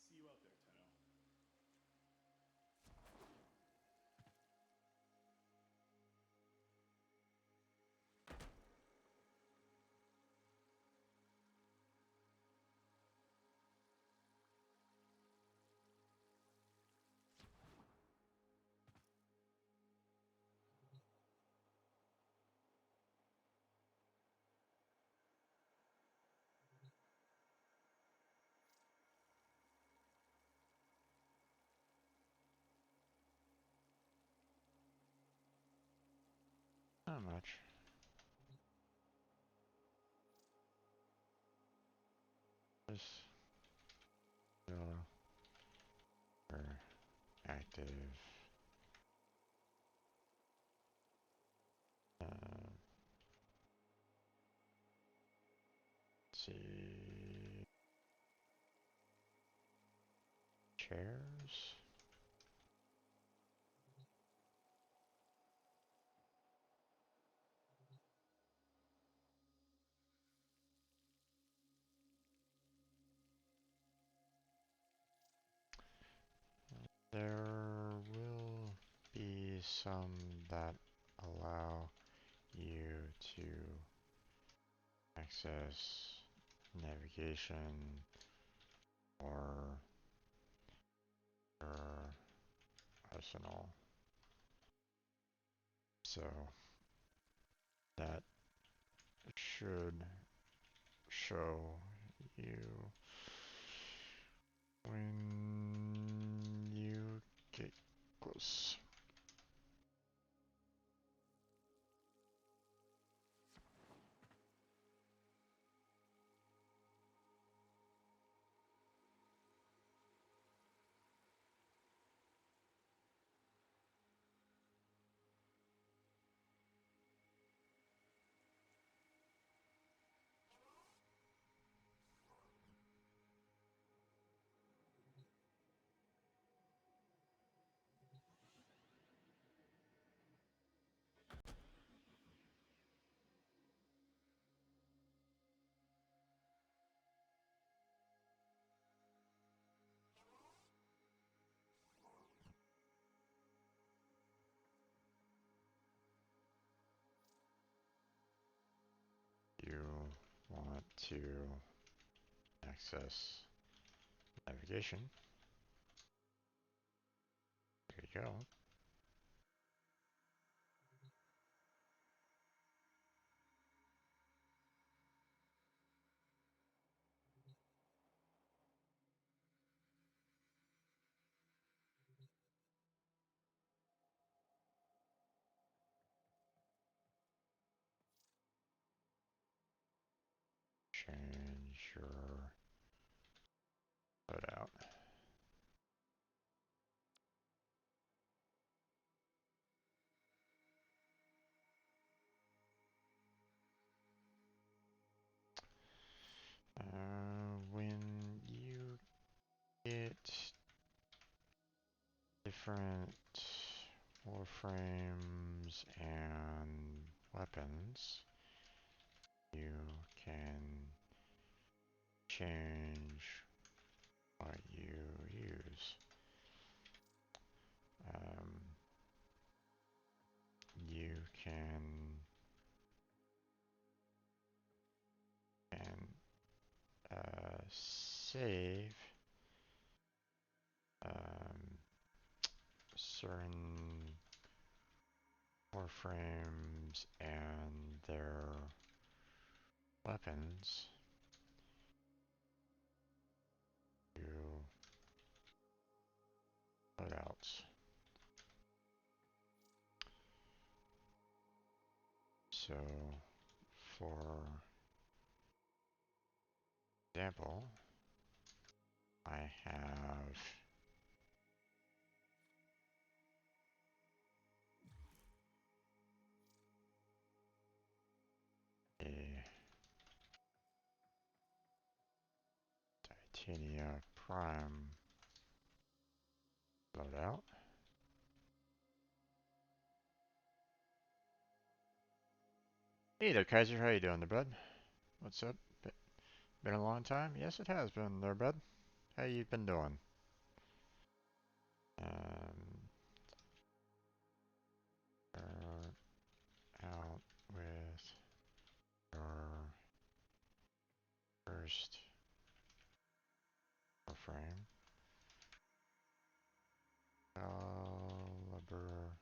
See you out there, Tenno. Not much. Just are active. Let's see. Chairs. There will be some that allow you to access navigation or your arsenal. So that should show you when you get close. You want to access navigation. There you go. change your loadout. When you get different warframes and weapons, you can change what you use. You can save certain warframes and their weapons to loadouts. So, for example, I have a Titania Prime loadout. Hey there, Kaiser. How you doing there, bud? What's up? Been a long time? Yes, it has been there, bud. How you been doing? Start out with your first frame. Caliber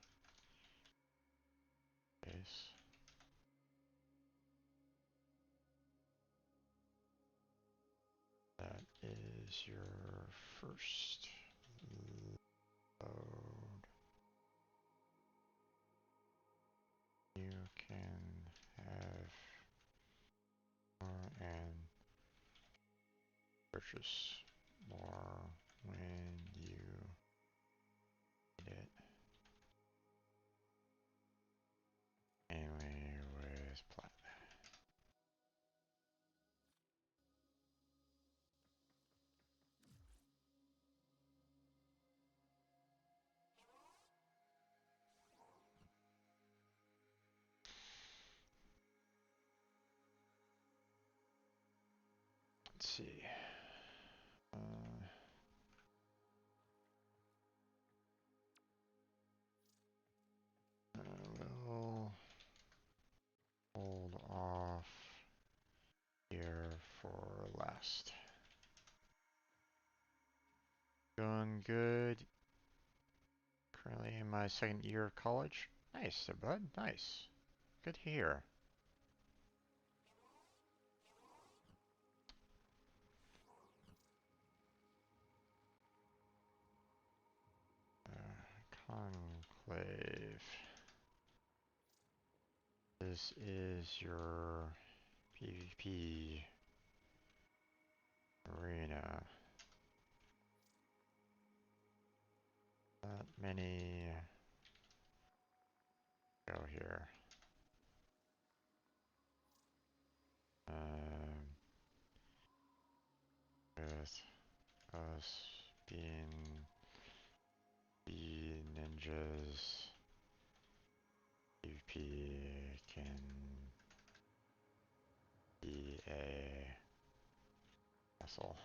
base. That is your first load. You can have more and purchase more when you need it. Mainly with plat. Let's see. We'll hold off here for last. Doing good. Currently in my second year of college. Nice, there, bud. Nice. Good to hear. Conclave. This is your PvP arena. Not many go here. With us being the ninjas, PvP can be a hassle.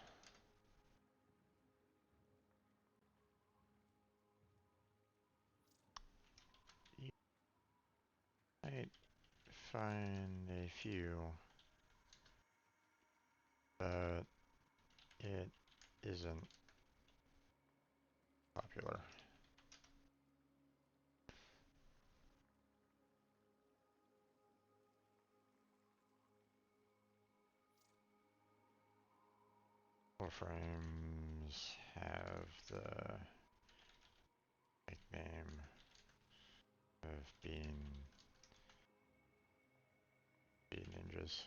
You might find a few, but it isn't popular. Warframes have the nickname of being ninjas.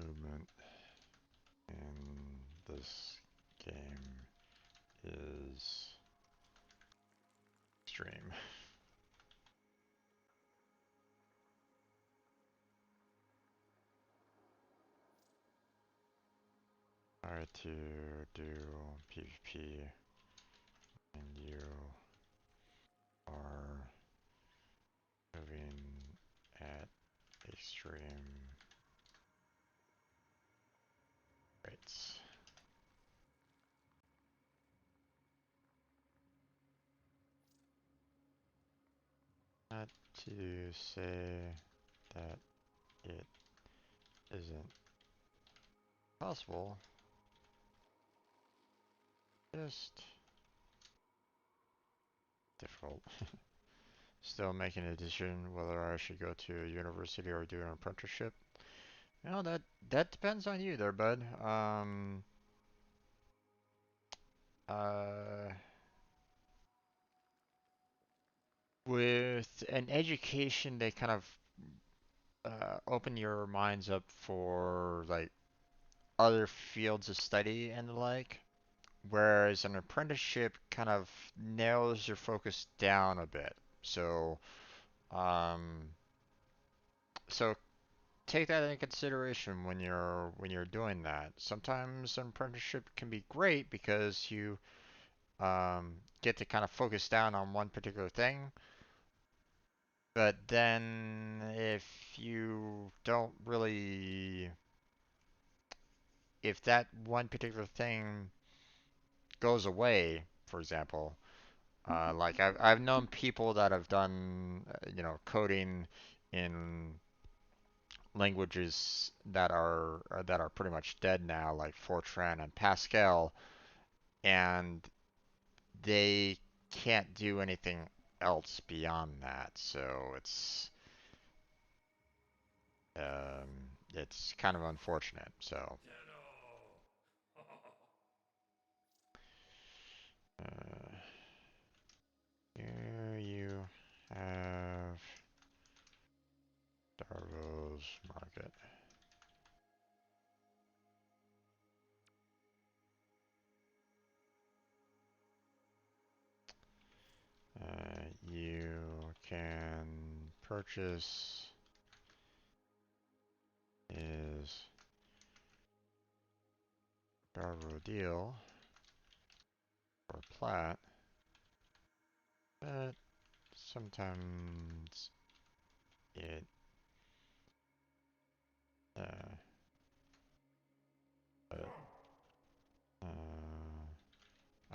movement in this game is extreme. Try to do PvP and you are moving at extreme rates. Not to say that it isn't possible, just difficult. Still making a decision whether I should go to a university or do an apprenticeship. You know, that depends on you there, bud. Uh, with an education, they kind of open your minds up for like other fields of study and the like. Whereas an apprenticeship kind of narrows your focus down a bit. So, um, so take that into consideration when you're doing that. Sometimes an apprenticeship can be great because you get to kind of focus down on one particular thing. But then if you don't really, if that one particular thing goes away, for example, like I've known people that have done you know coding in languages that are pretty much dead now, like Fortran and Pascal, and they can't do anything else beyond that. So it's kind of unfortunate. So uh, here you have Darvo's Market. You can purchase his Darvo deal for plat, but sometimes it uh, but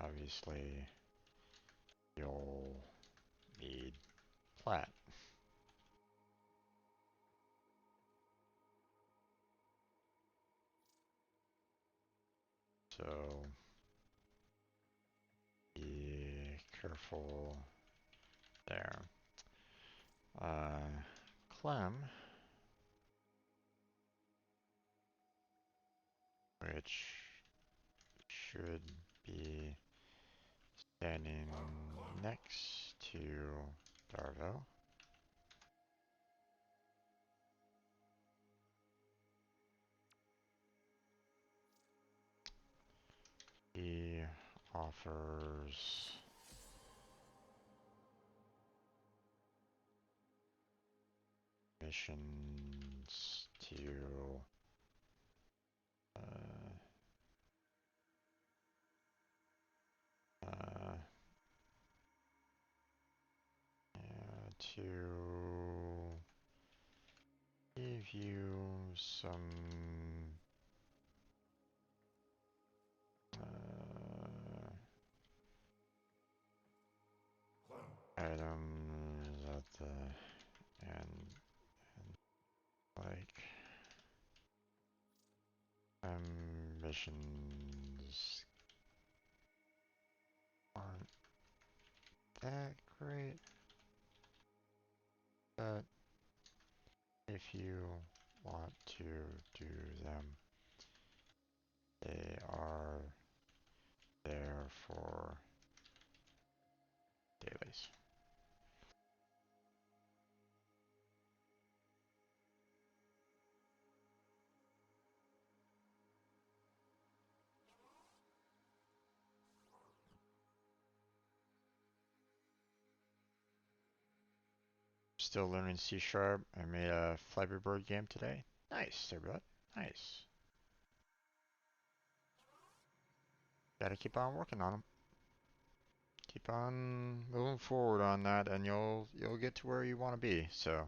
obviously you'll need plat. So be careful there. Clem, which should be standing next to Darvo. He offers missions to uh, uh, to give you some items at the end, and like missions aren't that great, but if you want to do them, they are there for dailies. Still learning C Sharp. I made a Flappy Bird game today. Nice, there, bud. Nice. Gotta keep on working on them. Keep on moving forward on that, and you'll get to where you want to be. So.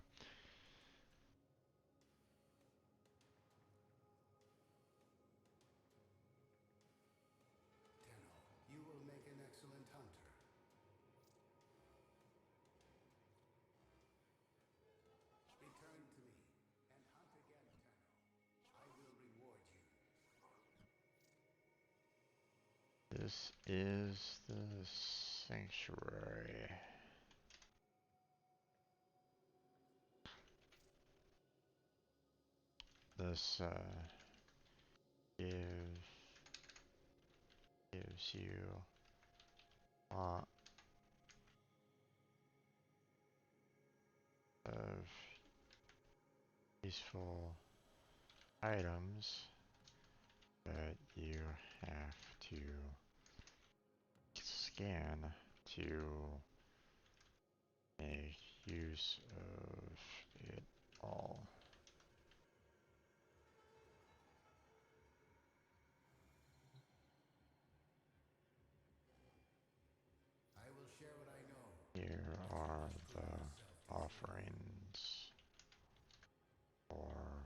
Tenno, you will make an excellent hunter. Return to me and hunt again, Tenno. I will reward you. This is the sanctuary. This gives you a lot of useful items, but you have to scan to make use of it all. I will share what I know. Here But you are must prove yourself the to me. offerings for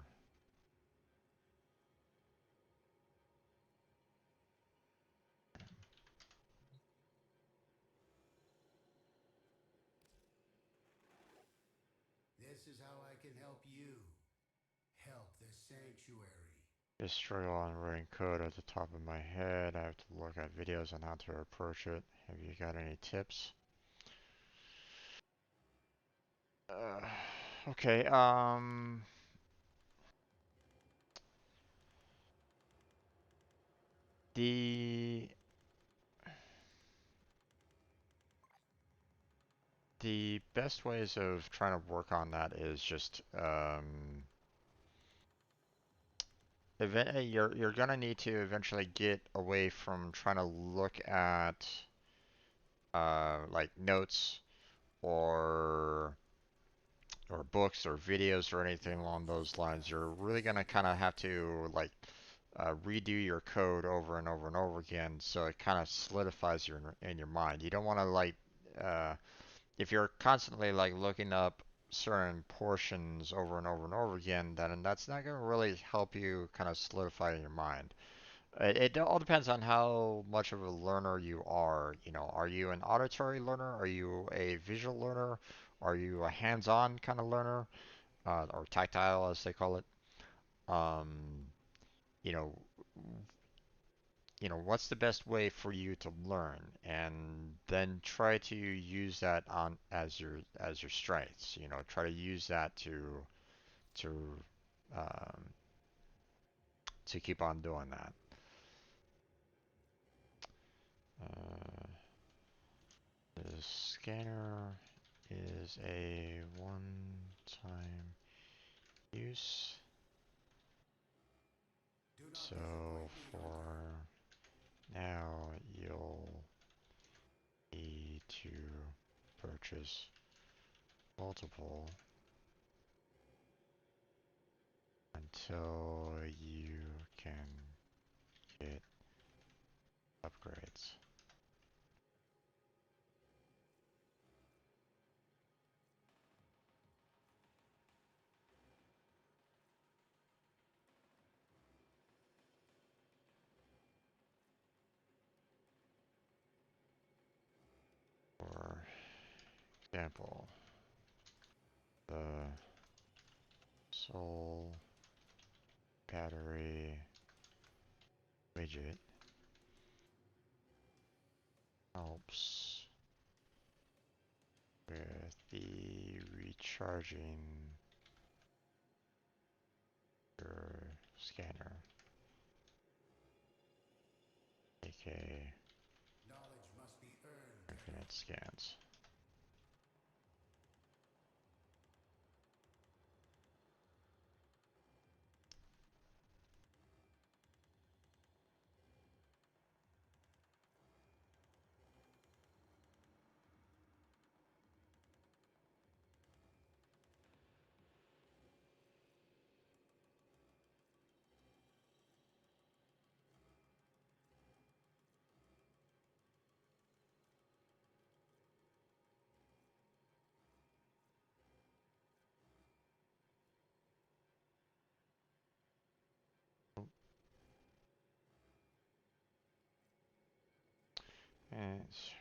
This is how I can help you. Help the sanctuary. just struggle on writing code at the top of my head. I have to look at videos on how to approach it. Have you got any tips? Uh, okay, the the best ways of trying to work on that is just you're gonna need to eventually get away from trying to look at like notes or books or videos or anything along those lines. You're really gonna kind of have to like redo your code over and over and over again, so it kind of solidifies in your mind. You don't want to like uh, if you're constantly like looking up certain portions over and over and over again, then that's not going to really help you kind of solidify in your mind. It all depends on how much of a learner you are. You know, are you an auditory learner? Are you a visual learner? Are you a hands-on kind of learner, or tactile as they call it? Um, you know, what's the best way for you to learn, and then try to use that on as your strengths. Try to use that to um, to keep on doing that. Uh, the scanner is a one-time use, Do not so disappoint me, hunter. for now you'll need to purchase multiple until you can get upgrades. For example, the soul battery widget helps with the recharging your scanner, aka Knowledge must be earned, Tenno. infinite scans.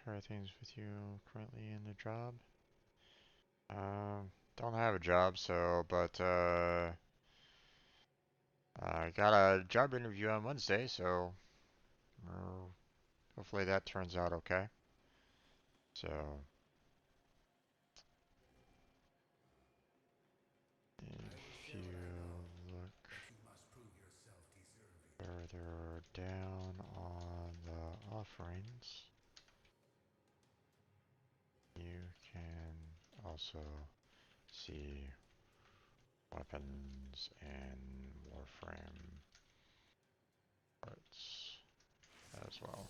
How are things with you currently in the job? Don't have a job, but I got a job interview on Wednesday, so uh, hopefully that turns out okay. So, I will if show you Tenno look that you must prove yourself deserving. further down on the offerings, you can also see weapons and Warframe parts as well.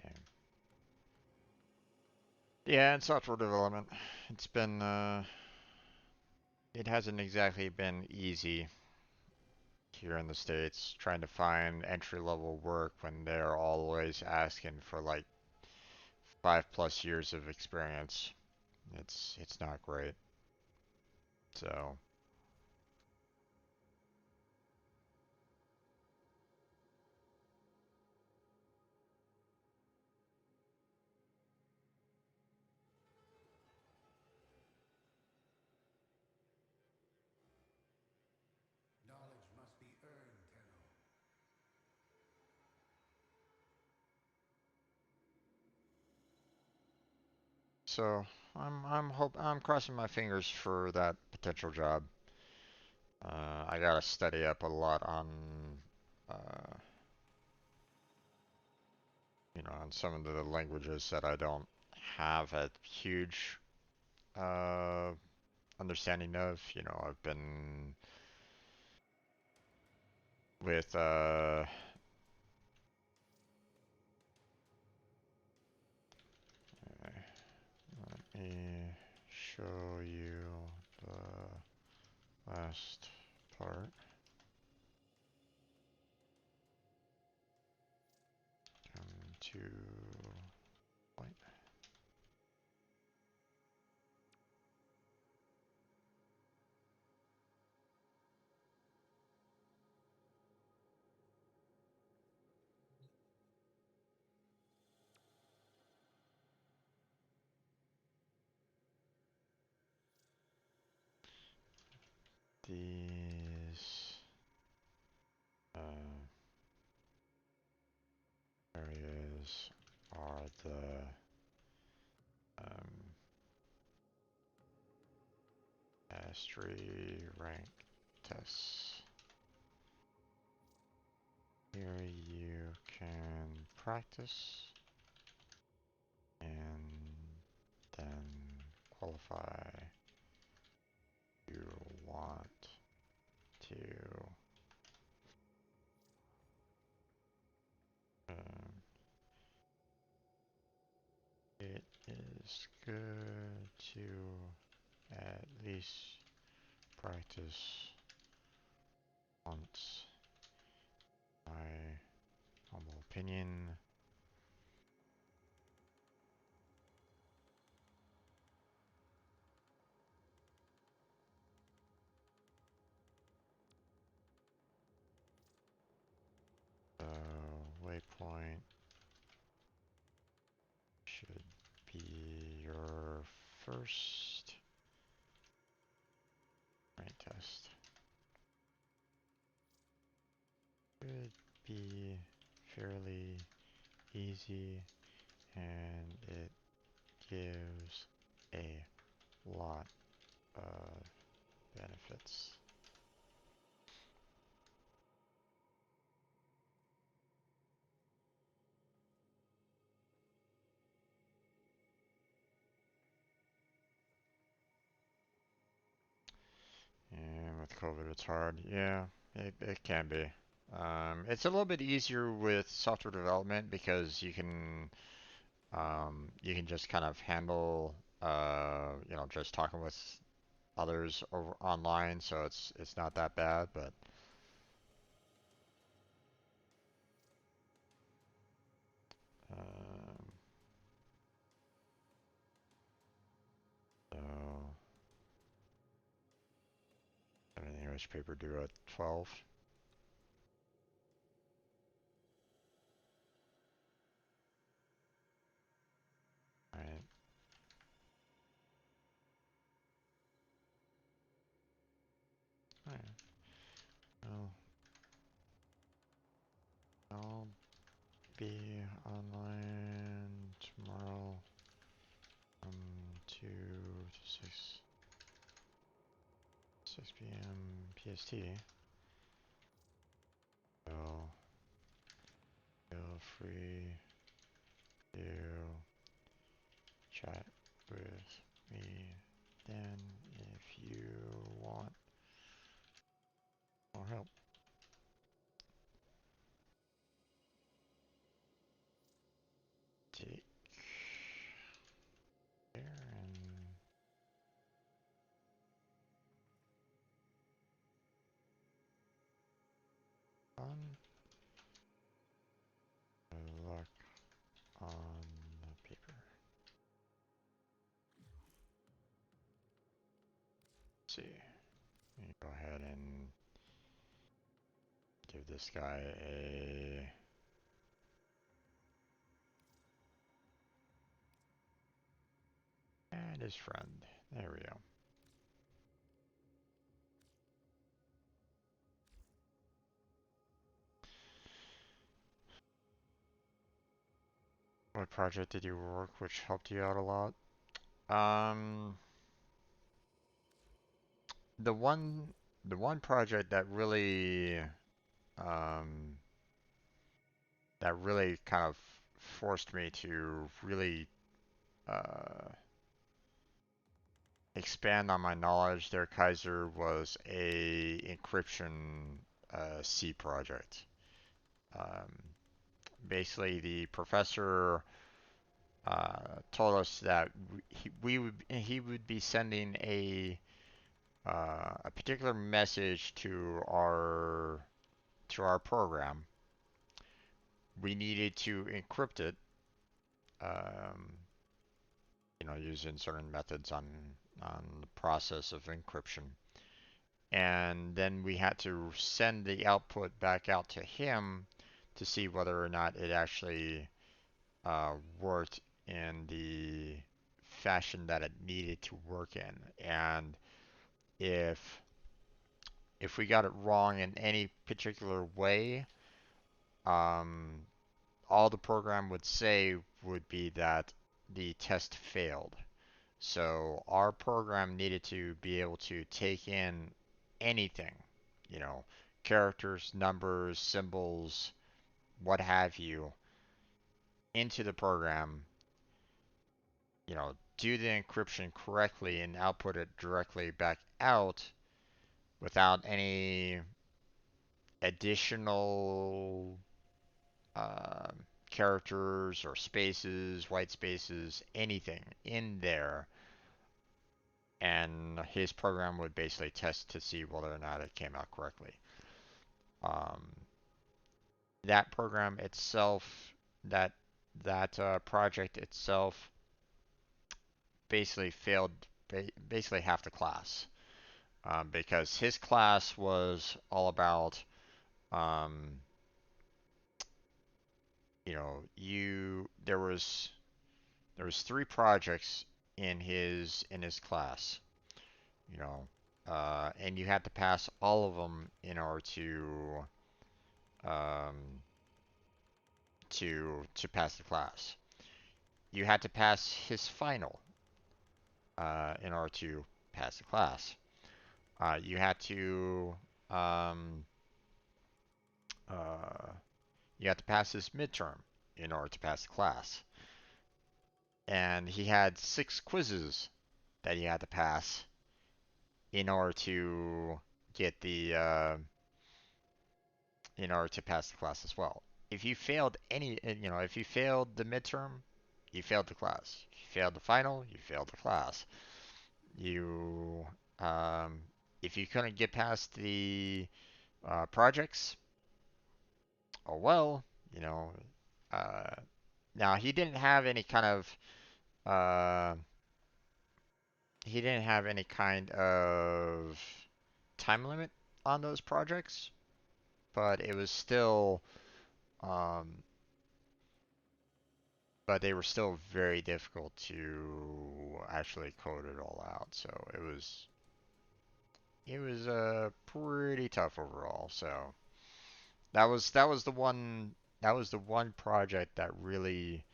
Okay. Yeah, in software development, it's been it hasn't exactly been easy here in the States trying to find entry level work when they're always asking for like 5+ years of experience. It's not great. So Knowledge must be earned, Tenno. I'm crossing my fingers for that potential job. I gotta study up a lot on uh, on some of the languages that I don't have a huge uh, understanding of. I've been with let me show you the last part. Come to point. These areas are the um, mastery rank tests. Here you can practice and then qualify. You want to um, it is good to at least practice once. My humble opinion. The waypoint should be your first rank test. Should be fairly easy and it gives a lot of benefits. And with COVID, it's hard. Yeah, it can be. It's a little bit easier with software development because you can You can just kind of handle, just talking with others over online, so it's not that bad, but um, so an English paper due at 12. Right. Right. Well, I'll be online tomorrow from 2 to 6 p.m. PST. So feel free to chat with me then if you want more help. Take care and fun. Good luck on the paper. Let's see. Let me go ahead and give this guy a and his friend. There we go. What project did you work which helped you out a lot? Um, the one the one project um that really kind of forced me to really uh expand on my knowledge there, Kaiser, was a encryption C project. Um, Basically, the professor told us that he would be sending a particular message to our program. We needed to encrypt it, um, using certain methods on the process of encryption. And then we had to send the output back out to him to see whether or not it actually worked in the fashion that it needed to work in. And if if we got it wrong in any particular way, um, all the program would say would be that the test failed. So our program needed to be able to take in anything, you know, characters, numbers, symbols, what have you, into the program, do the encryption correctly and output it directly back out without any additional uh, characters or spaces, white spaces, anything in there. And his program would basically test to see whether or not it came out correctly. Um, that program itself, that that project itself, basically failed basically half the class, because his class was all about, um, you there was three projects in his class, you know, and you had to pass all of them in order um, to pass the class. You had to pass his final in order to pass the class. You had to um, uh, you had to pass his midterm in order to pass the class. And he had 6 quizzes that he had to pass in order to get in order to pass the class as well. If you failed if you failed the midterm, you failed the class. You failed the final, you failed the class. You, um, if you couldn't get past the projects, oh well, you know. Uh, Now uh, he didn't have any kind of time limit on those projects, but it was still, um, but they were still very difficult to actually code it all out. So it was pretty tough overall. So that was the one project that really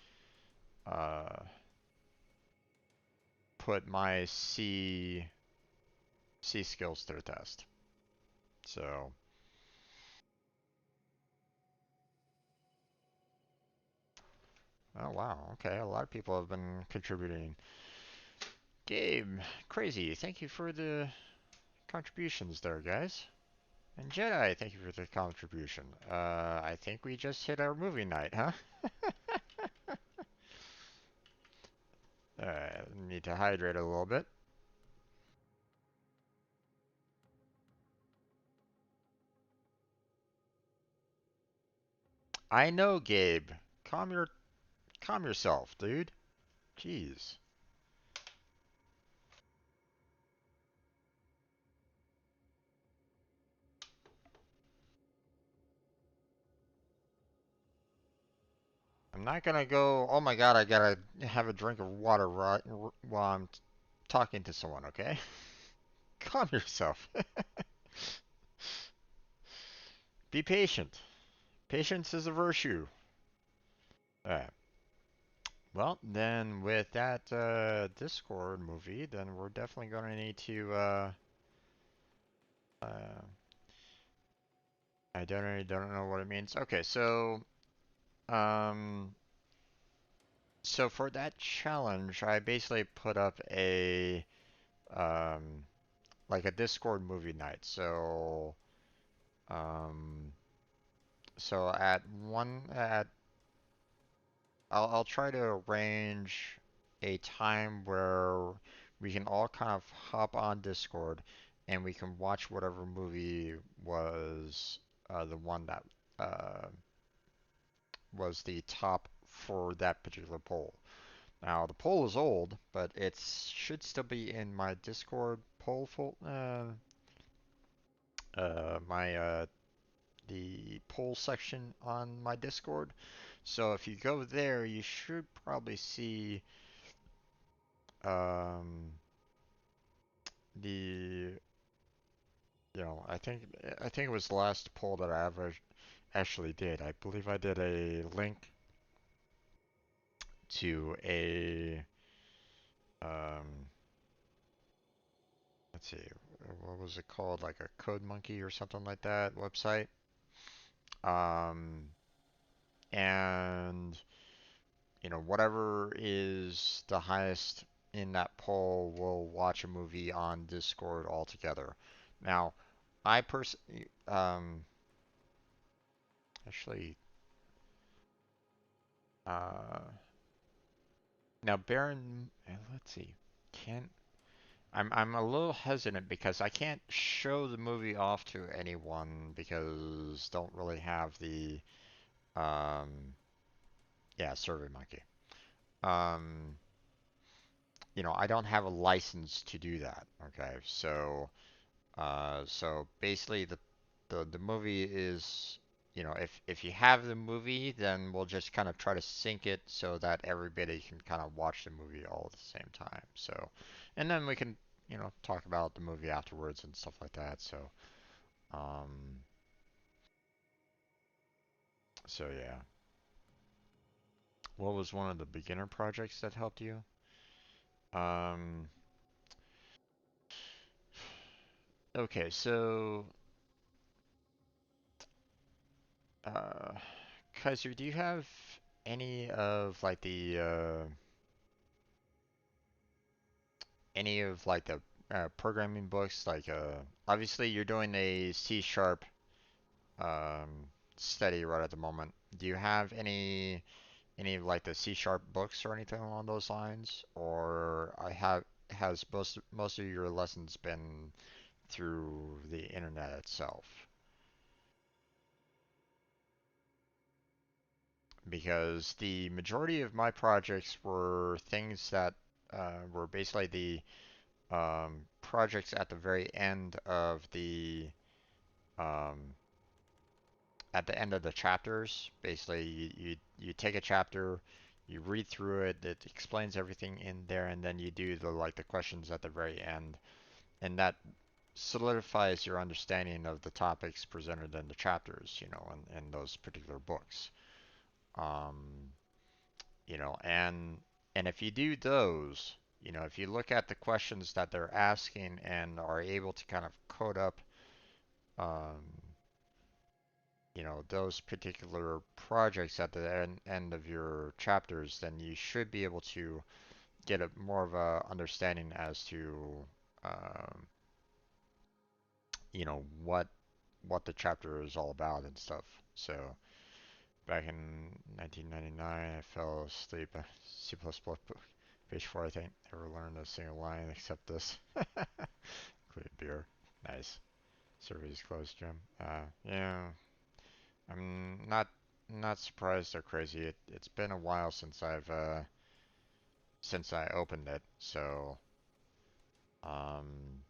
uh, put my C skills to the test. So oh wow, okay, a lot of people have been contributing. Gabe, crazy, thank you for the contributions there, guys. And Jedi, thank you for the contribution. I think we just hit our movie night, huh? Need to hydrate a little bit. I know, Gabe. Calm yourself, dude. Jeez. I'm not gonna go. Oh my God, I gotta have a drink of water while I'm talking to someone. Okay? Calm yourself. Be patient. Patience is a virtue. Alright. Well, then with that Discord movie, then we're definitely going to need to. Uh, I don't know what it means. Okay, um, so for that challenge, I basically put up a um, like a Discord movie night. Um, so at one at I'll try to arrange a time where we can all kind of hop on Discord and we can watch whatever movie was the one that uh, was the top for that particular poll. Now the poll is old, but it should still be in my Discord poll my the poll section on my Discord. So if you go there, you should probably see um, the I think it was the last poll that I ever actually did. I believe I did a link to a um, let's see, what was it called? Like a Code Monkey or something like that website. Um, and whatever is the highest in that poll will watch a movie on Discord altogether. Now, I personally actually uh now Baron let's see. Can I'm a little hesitant because I can't show the movie off to anyone because don't really have the um yeah, Survey Monkey. Um I don't have a license to do that. Okay, so basically the movie is, if you have the movie, then we'll just kind of try to sync it so that everybody can kind of watch the movie all at the same time. So, and then we can, talk about the movie afterwards and stuff like that. Um, so yeah. What was one of the beginner projects that helped you? Um, okay, so, uh, Kaiser, do you have any of like the programming books? Like, obviously you're doing a C sharp um, study right at the moment. Do you have any of like the C sharp books or anything along those lines, or I have has most of your lessons been through the internet itself? Because the majority of my projects were things that were basically the projects um, at the end of the chapters. Basically, you take a chapter, you read through it, it explains everything in there, and then you do the questions at the very end, and that solidifies your understanding of the topics presented in the chapters, in those particular books. Um, and if you do those, if you look at the questions that they're asking and are able to kind of code up, um, those particular projects at the end of your chapters, then you should be able to get a more of a understanding as to, um, what the chapter is all about and stuff. So back in 1999, I fell asleep at C++ page 4, I think. Never learned a single line except this. Clear beer. Nice. Survey's closed, Jim. Yeah, I'm not surprised or crazy. It's been a while since I opened it, so um,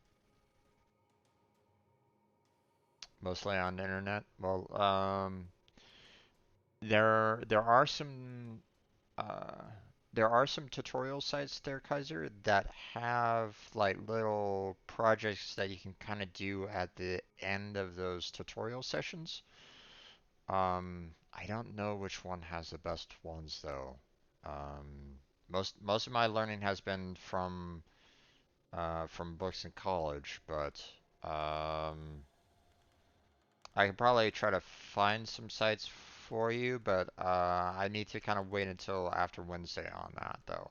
mostly on the internet. Well, there are uh, there are some tutorial sites there, Kaiser, that have like little projects that you can kind of do at the end of those tutorial sessions. I don't know which one has the best ones though. Most of my learning has been from books in college, but um, I could probably try to find some sites for you, but I need to kind of wait until after Wednesday on that though.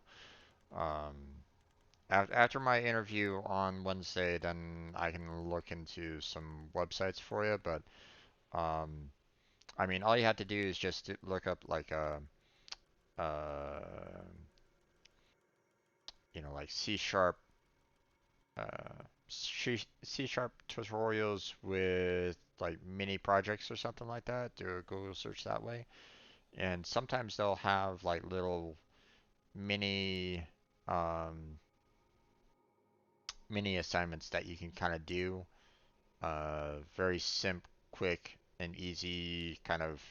Um, after my interview on Wednesday, then I can look into some websites for you. But um, I mean, all you have to do is just look up like uh, like C sharp, C sharp tutorials with like mini projects or something like that. Do a Google search that way, and sometimes they'll have like little mini um, mini assignments that you can kind of do. Very quick, and easy kind of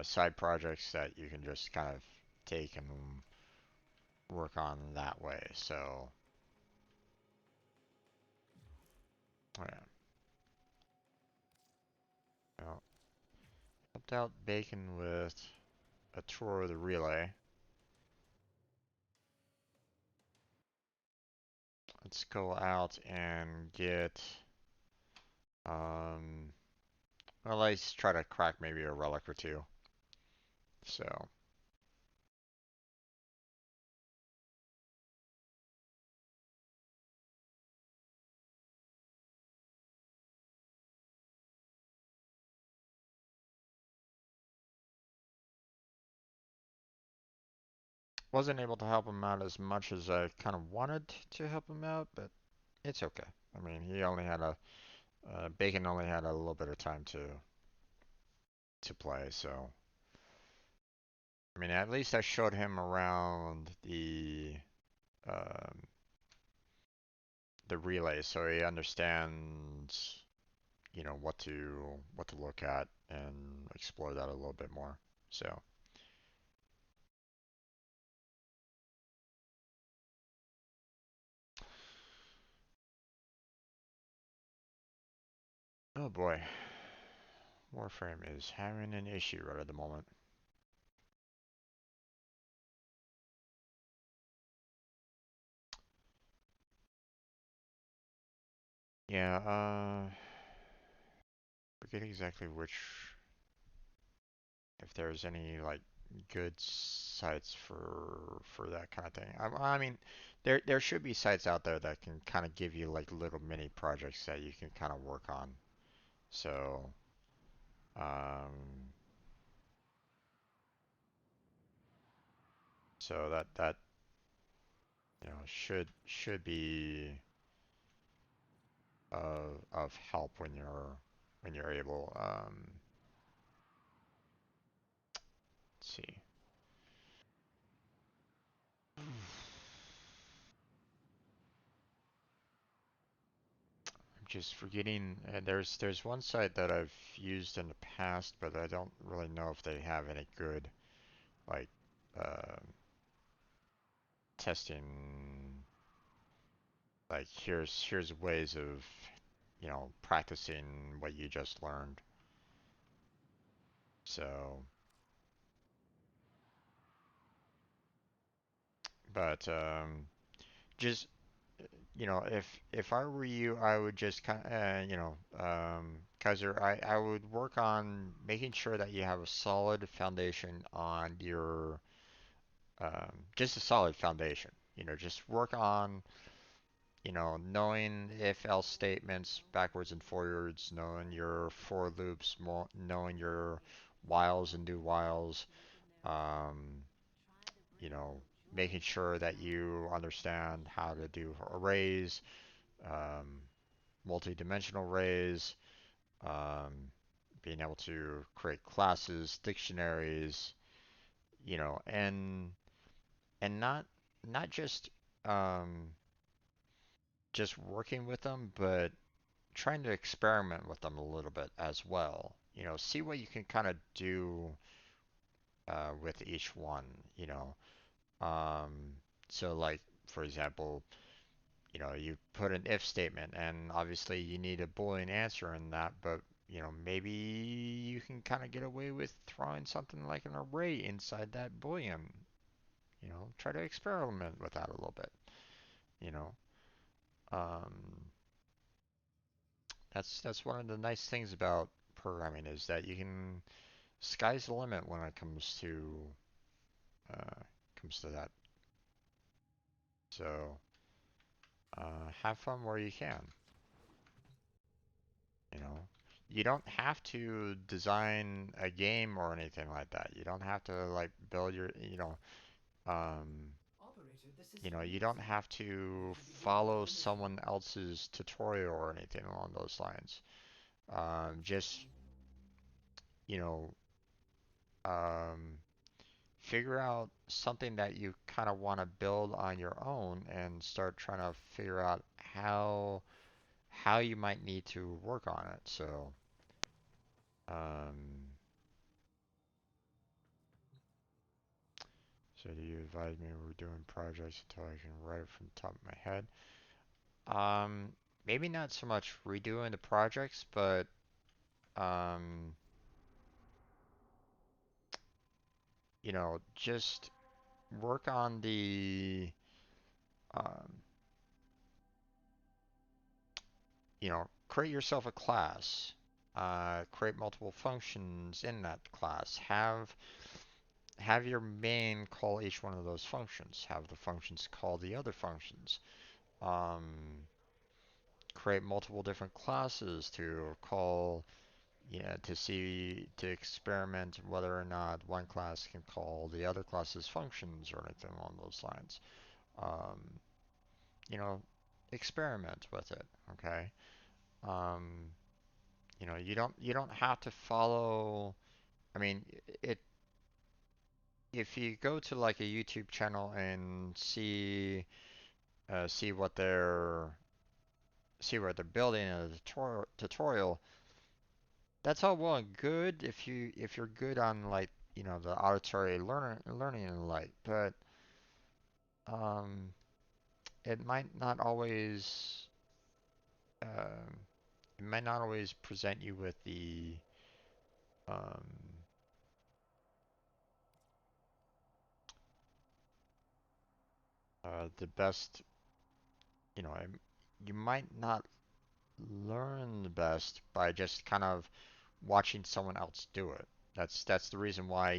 side projects that you can just kind of take and work on that way. So, oh yeah. Well, helped out Bacon with a tour of the relay. Let's go out and get, um, well, let's try to crack maybe a relic or two. So, wasn't able to help him out as much as I kind of wanted to help him out, but it's okay. I mean, Bacon only had a little bit of time to play, so I mean, at least I showed him around um, the relay, so he understands, what to look at and explore that a little bit more. So, oh boy, Warframe is having an issue right at the moment. Yeah, forget exactly if there's any like good sites for that kind of thing. I mean, there should be sites out there that can kind of give you like little mini projects that you can kind of work on. So, um, So that should be of help when you're able. Let's see. I'm just forgetting. There's one site that I've used in the past, but I don't really know if they have any good like uh, testing. Like here's ways of practicing what you just learned. So, but just if I were you, I would just kind of, Kaiser, I would work on making sure that you have a solid foundation on your, just a solid foundation. Just work on, knowing if else statements backwards and forwards, knowing your for loops, knowing your whiles and do whiles, um, you know, making sure that you understand how to do arrays, um, multi-dimensional arrays, um, being able to create classes, dictionaries, and not um, just working with them, but trying to experiment with them a little bit as well. See what you can kind of do with each one. You know, um, so like for example, you put an if statement, and obviously you need a Boolean answer in that, but maybe you can kind of get away with throwing something like an array inside that Boolean. Try to experiment with that a little bit. You know, um, that's one of the nice things about programming is that you can sky's the limit when it comes to that. So have fun where you can. You know, you don't have to design a game or anything like that. You don't have to like build your, um, Operator, the system you needs don't you. have Will to you be with me follow for mission? someone else's tutorial or anything along those lines. Just, you know, um, figure out something that you kind of want to build on your own and start trying to figure out how you might need to work on it. Um, so do you advise me we're doing projects until I can write it from the top of my head? Um, Maybe not so much redoing the projects, but um, just work on um, create yourself a class. Create multiple functions in that class. Have your main call each one of those functions. Have the functions call the other functions. Um, Create multiple different classes to call, to experiment whether or not one class can call the other class's functions or anything along those lines. Um, you know, Experiment with it. Okay. Um, you don't have to follow. I mean, it if you go to like a YouTube channel and see what they're building in a tutorial, that's all well and good if you're good on like the auditory learning and like, but um, it might not always um, it might not always present you with um, the best. You might not learn the best by just kind of watching someone else do it. That's the reason why,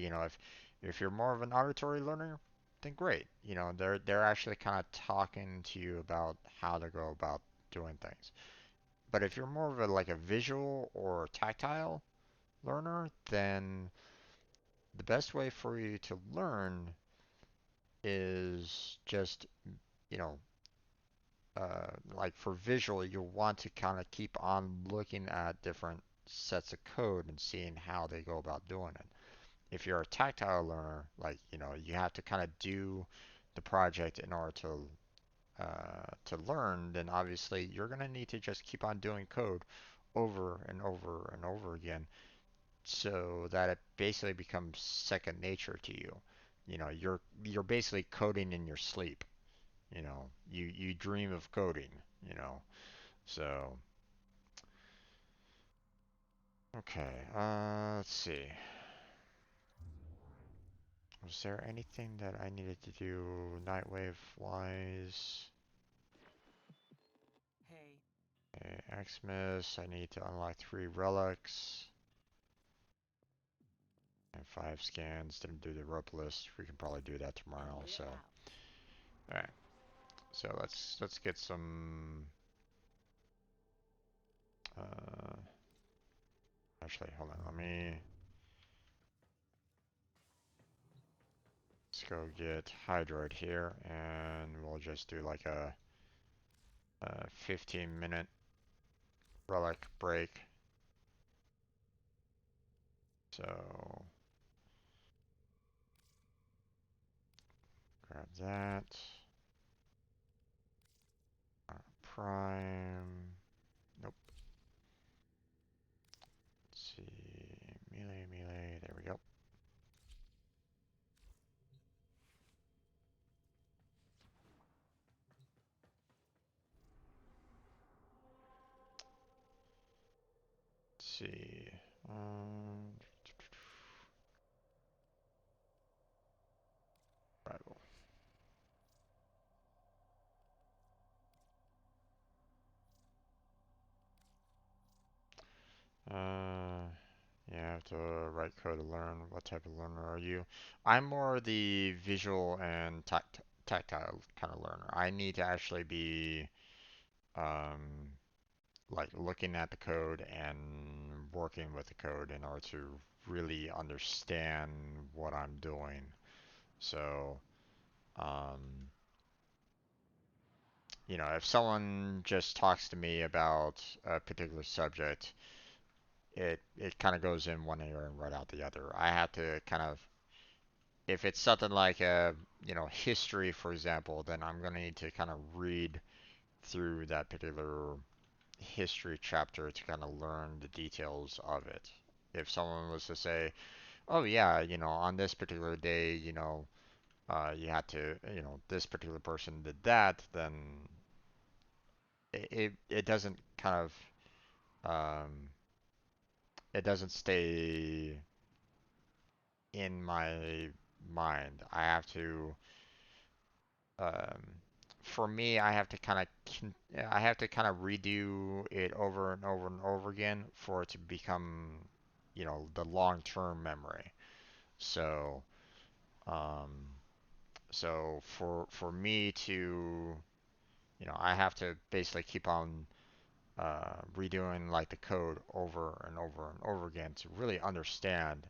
if you're more of an auditory learner, then great. They're actually kind of talking to you about how to go about doing things. But if you're more of a like a visual or tactile learner, then the best way for you to learn is just, you know, like for visual, you'll want to kind of keep on looking at different sets of code and seeing how they go about doing it. If you're a tactile learner, like, you know, you have to kind of do the project in order to learn, then obviously you're going to need to just keep on doing code over and over and over again so that it basically becomes second nature to you. You know, you're basically coding in your sleep. You know, you dream of coding, you know. So, okay, let's see. Was there anything that I needed to do Nightwave wise? Hey. Okay, Xmas, I need to unlock 3 relics and 5 scans. Didn't do the rope list. We can probably do that And tomorrow. we're So, out. all right. So let's get some. Uh, actually, hold on. Let's go get Hydroid here, and we'll just do like a 15-minute relic break. So grab that. Prime. Nope. Let's see. Melee. There we go. Let's see. Um, Rival. Yeah, I have to write code to learn. What type of learner are you? I'm more the visual and tactile kind of learner. I need to actually be um, like looking at the code and working with the code in order to really understand what I'm doing. So, um, you know, if someone just talks to me about a particular subject, it kind of goes in one ear and right out the other. I have to kind of, if it's something like a, you know, history, for example, then I'm going to need to kind of read through that particular history chapter to kind of learn the details of it. If someone was to say, oh yeah, you know, on this particular day, you know, you had to, you know, this particular person did that, then it doesn't kind of it doesn't stay in my mind. I have to um, for me, I have to kind of I have to kind of redo it over and over and over again for it to become, you know, the long-term memory. So, um, so for me to, you know, I have to basically keep on redoing like the code over and over and over again to really understand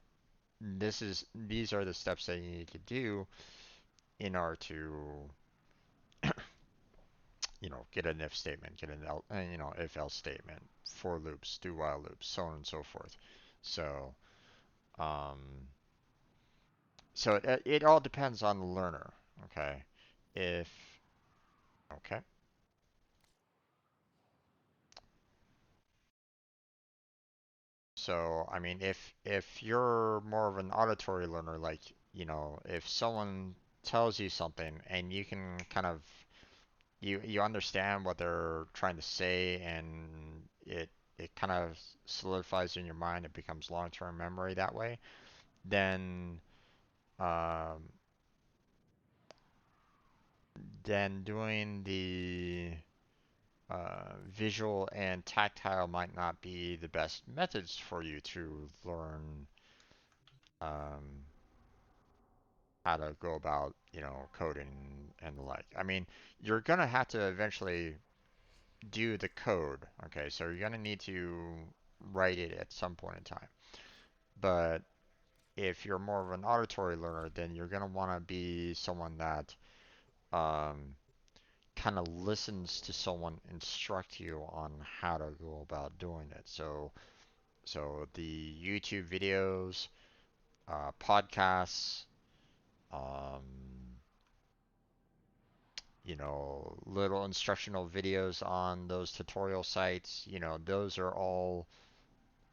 these are the steps that you need to do in order to, you know, get an if statement, get an you know, if else statement, for loops, do while loops, so on and so forth. So, um, so it all depends on the learner. Okay, if okay, so I mean, if you're more of an auditory learner, like, you know, if someone tells you something and you can kind of you understand what they're trying to say, and it kind of solidifies in your mind, it becomes long-term memory that way, then um, then doing the visual and tactile might not be the best methods for you to learn um, how to go about, you know, coding and the like. I mean, you're gonna have to eventually do the code, okay? So you're gonna need to write it at some point in time. But if you're more of an auditory learner, then you're gonna want to be someone that um, kind of listens to someone instruct you on how to go about doing it. So the YouTube videos, podcasts, um, little instructional videos on those tutorial sites, those are all,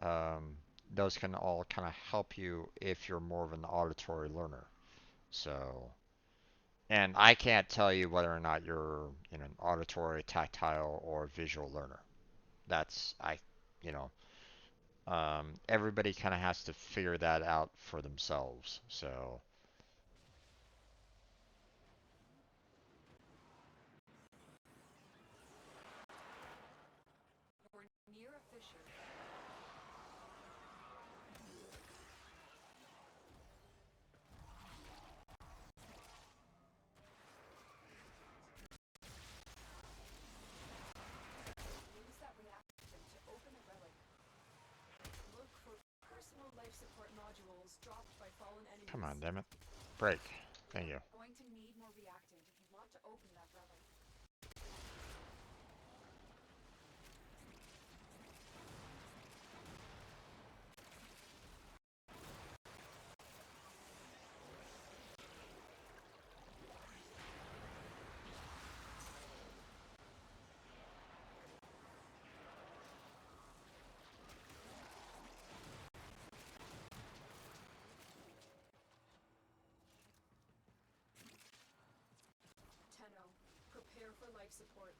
um, those can all kind of help you if you're more of an auditory learner. So, and I can't tell you whether or not you're an auditory, tactile, or visual learner. That's, you know, everybody kind of has to figure that out for themselves. So, You're near a fissure. Use that reactant to open a relic. Look for personal life support modules dropped by fallen enemies. come on, damn it. Break. Thank you. You're going to need more reactant if you want to open that relic. Tenno, prepare for life support.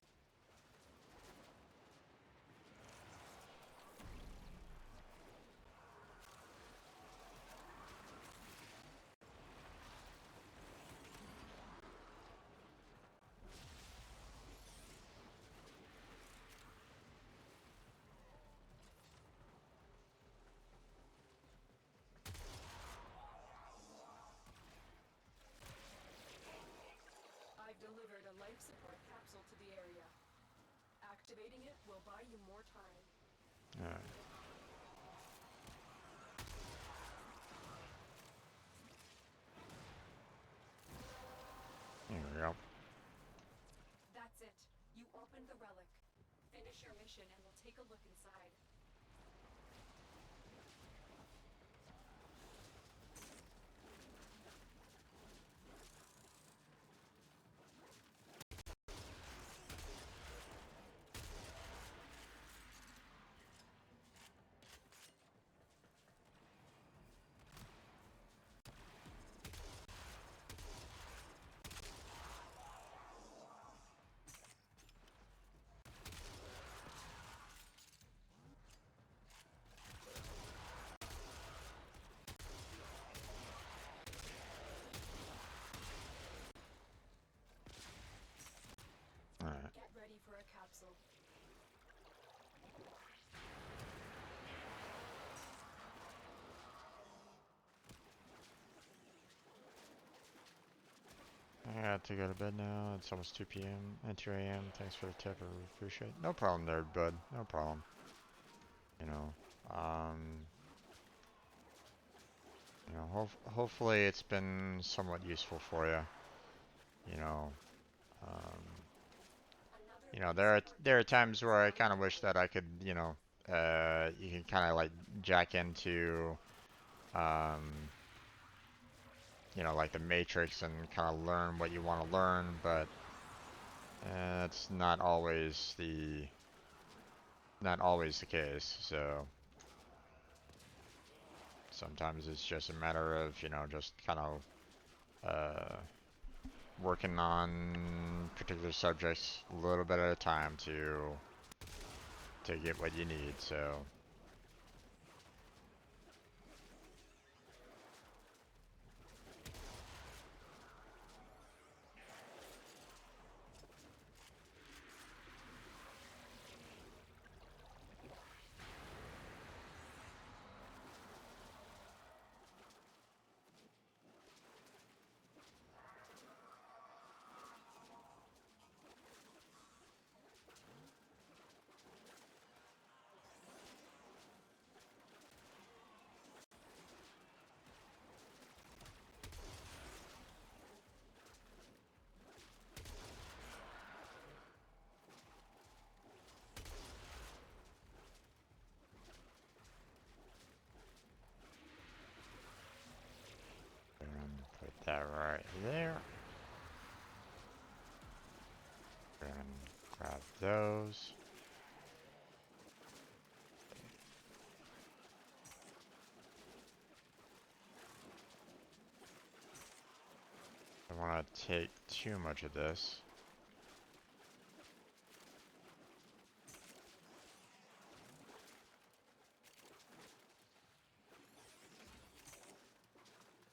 I've delivered a life support capsule to the area. Activating it will buy you more time. Alright. There we go. That's it. You opened the relic. Finish your mission and we'll take a look inside. Alright. Get ready for a capsule. I got to go to bed now. It's almost 2 p.m. and 2 a.m. Thanks for the tip. I really appreciate it. No problem there, bud. No problem. You know, um, hopefully it's been somewhat useful for you. You know, um, there are times where I kind of wish that I could, you can kind of like jack into, um, like the Matrix and kind of learn what you want to learn, but that's not always the case. So sometimes it's just a matter of, just kind of working on particular subjects a little bit at a time to get what you need. So there. And grab those. I don't want to take too much of this.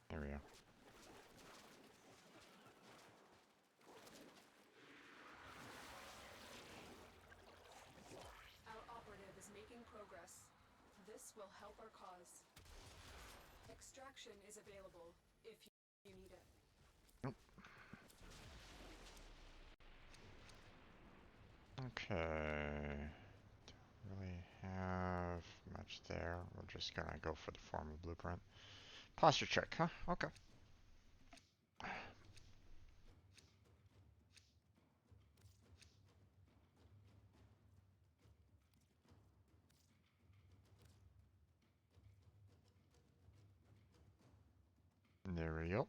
There we go. Our operative is making progress. This will help our cause. Extraction is available if you need it. Okay. Don't really have much there. We're just gonna go for the formal blueprint. Posture check, huh? Okay. There we go.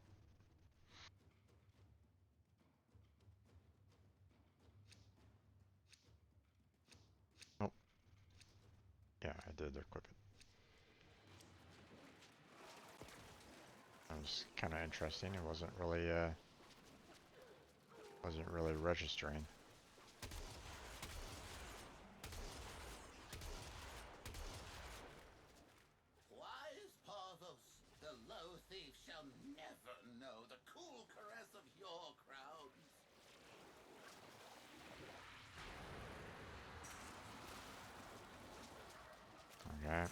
Oh, yeah, I did equip it. That was kind of interesting. It wasn't really registering. Wise Parvos, the low thief shall never know the cool caress of your crowns. Okay.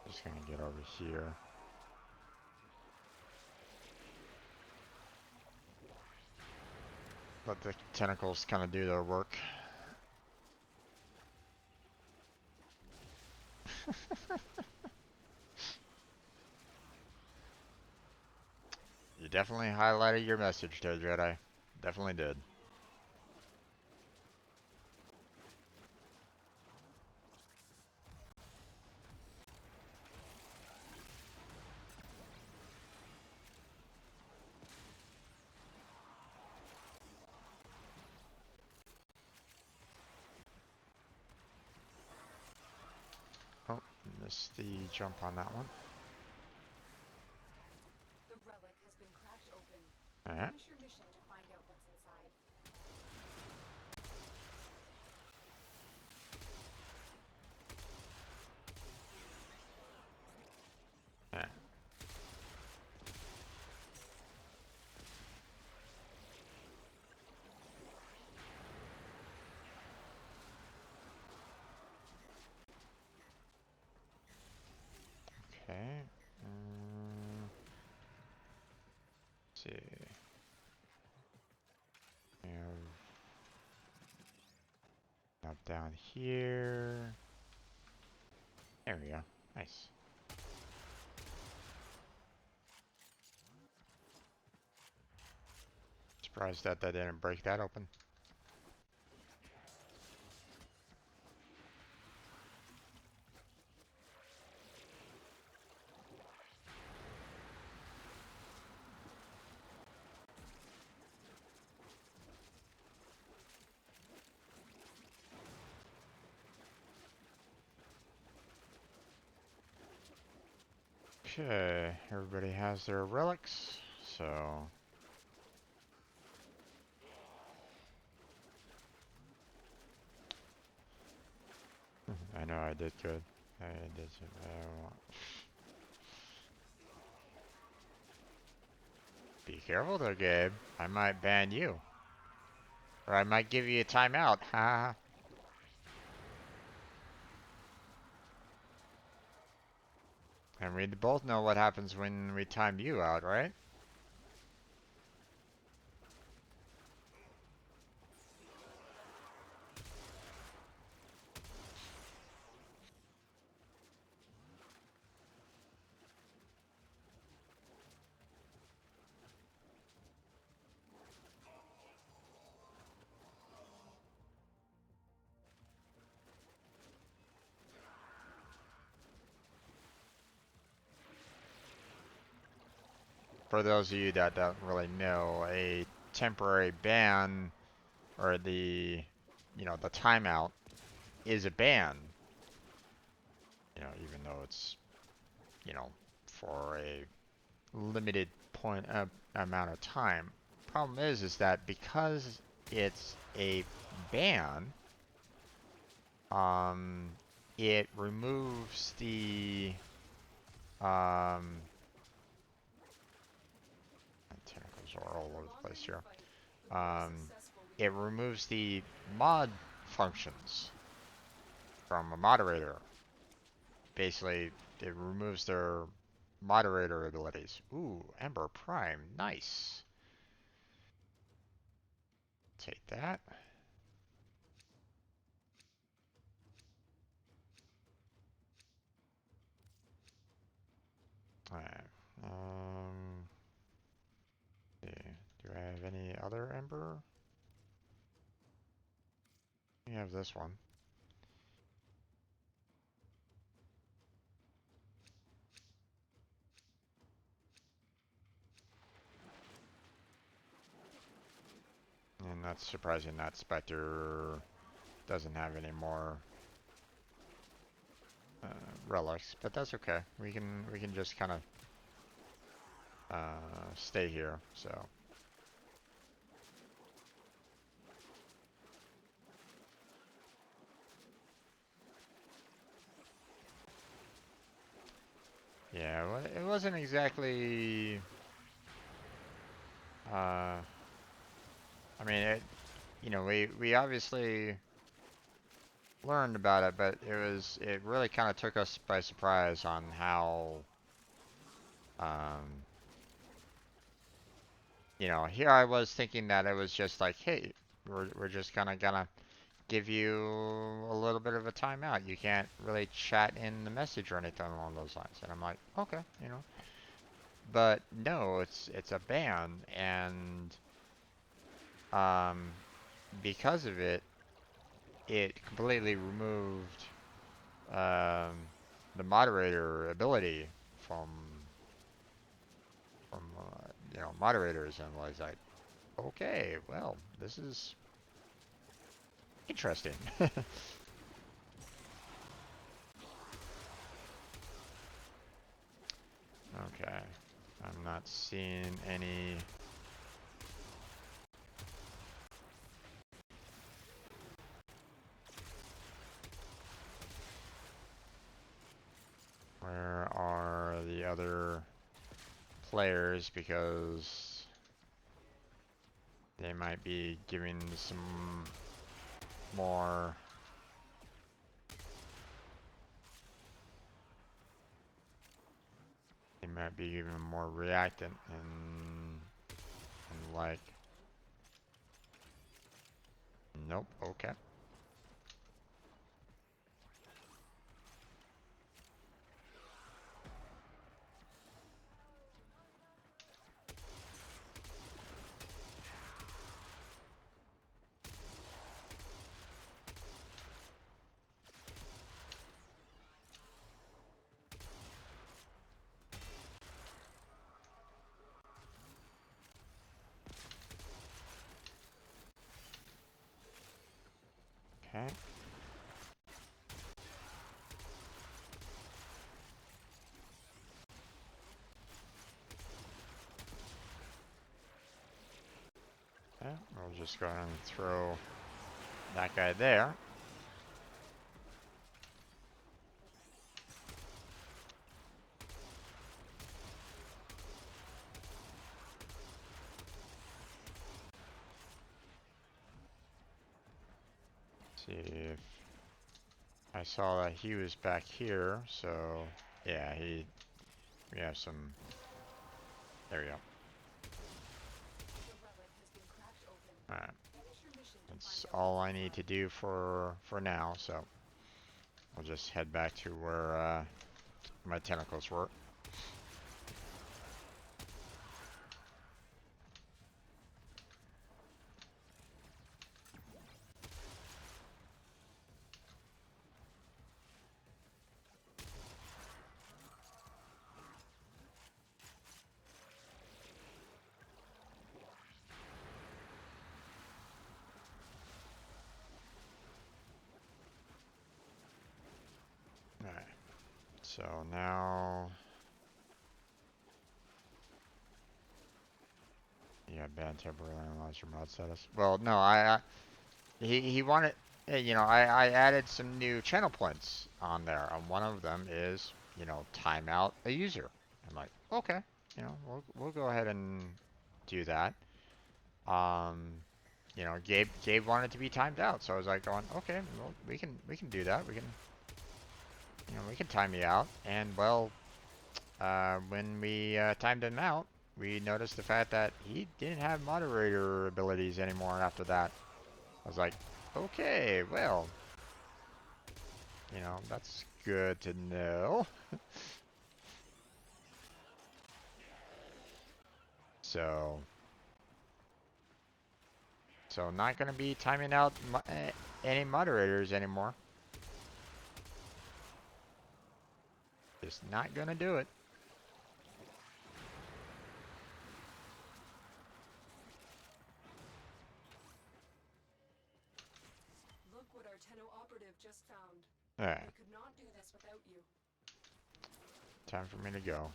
Just gonna get over here. Let the tentacles kind of do their work. You definitely highlighted your message there, Jedi. Definitely did. Oh, missed the jump on that one. The relic has been cracked open. Alright. Finish your mission to find out what's inside. Yeah. Okay. Let's see. And up down here. There we go. Nice. Surprised that didn't break that open. Okay, everybody has their relics, So I know I did good. I did. Be careful though, Gabe. I might ban you, or I might give you a timeout. Ha. And we both know what happens when we time you out, right? For those of you that don't really know, a temporary ban or the timeout is a ban. Even though it's, for a limited amount of time. Problem is that because it's a ban, it removes the tentacles are all over the place here. It removes the mod functions from a moderator. Basically, it removes their moderator abilities. Ooh, Ember Prime, nice. Take that. Alright. Do I have any other Ember? We have this one. And that's surprising that Spectre doesn't have any more relics, but that's okay. We can just kind of stay here. So yeah, well, it wasn't exactly. I mean, we obviously learned about it, but it really kind of took us by surprise on how, um, here I was thinking that it was just like, hey, we're just gonna give you a little bit of a timeout. You can't really chat in the message or anything along those lines. And I'm like, okay. But no, it's a ban, and um, because of it, it completely removed um, the moderator ability from moderators, and was like, okay, well, this is interesting. Okay, I'm not seeing any. Where are the other players? Because they might be giving some more. They might be even more reactant and like. Nope. Okay. Okay. Yeah, we'll just go ahead and throw that guy there. See if I saw that he was back here, so yeah, we have some. There we go. All right, that's all I need to do for now. So I'll just head back to where my tentacles were. All right. So now, yeah, ban temporarily analyze your mod status. Well, no, he wanted, you know, I added some new channel points on there, and one of them is, you know, time out a user. I'm like, okay, you know, we'll go ahead and do that. Um, you know, Gabe wanted to be timed out, so I was like going, okay, well, we can do that. We can, you know, we can time you out. And well, when we timed him out, we noticed the fact that he didn't have moderator abilities anymore after that. I was like, okay, well, you know, that's good to know. So, not gonna be timing out any moderators anymore. Just not gonna do it. Look what our Tenno operative just found. Alright, We could not do this without you. time for me to go.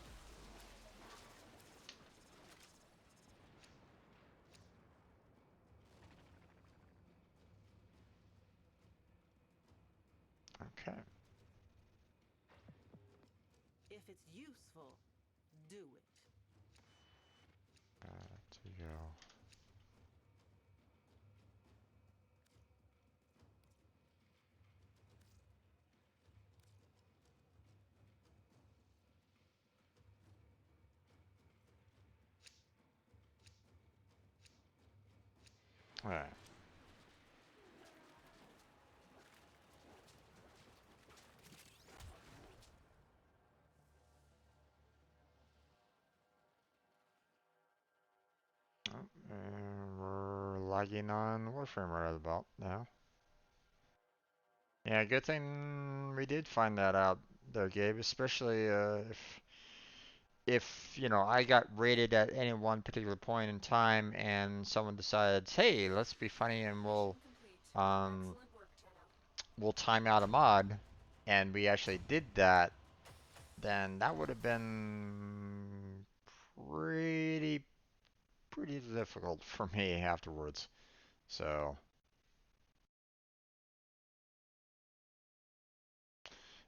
Okay. If it's useful, do it. To go. Alright. And we're logging on Warframe right about now. Yeah, good thing we did find that out there, Gabe, especially if you know I got rated at any one particular point in time and someone decides, hey, let's be funny and Complete. um Excellent work, Tenno. we'll time out a mod, and we actually did that, then that would have been pretty pretty difficult for me afterwards. So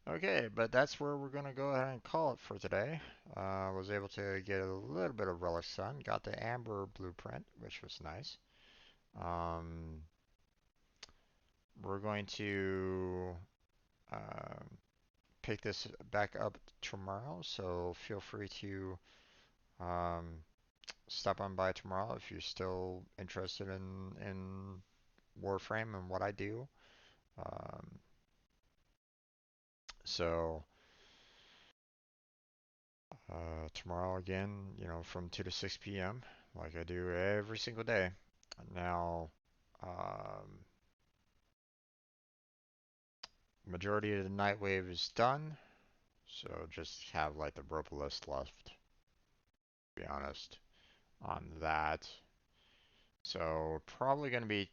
okay, but that's where we're gonna go ahead and call it for today. Was able to get a little bit of Relic Sun, got the Amber blueprint, which was nice. Um, we're going to um, pick this back up tomorrow, so feel free to um, stop on by tomorrow if you're still interested in Warframe and what I do. Um, so tomorrow again, you know, from 2 to 6 p.m., like I do every single day. Now, um, majority of the night wave is done, so just have like the rope list left, to be honest, on that. So probably going to be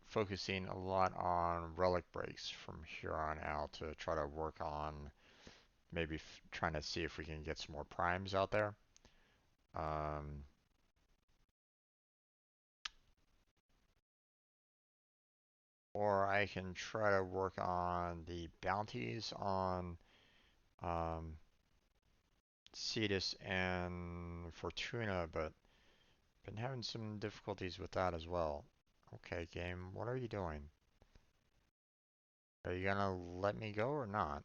focusing a lot on relic breaks from here on out to try to work on maybe trying to see if we can get some more primes out there. Um, or I can try to work on the bounties on um, Cetus and Fortuna, but been having some difficulties with that as well. Okay, game, what are you doing? Are you gonna let me go or not?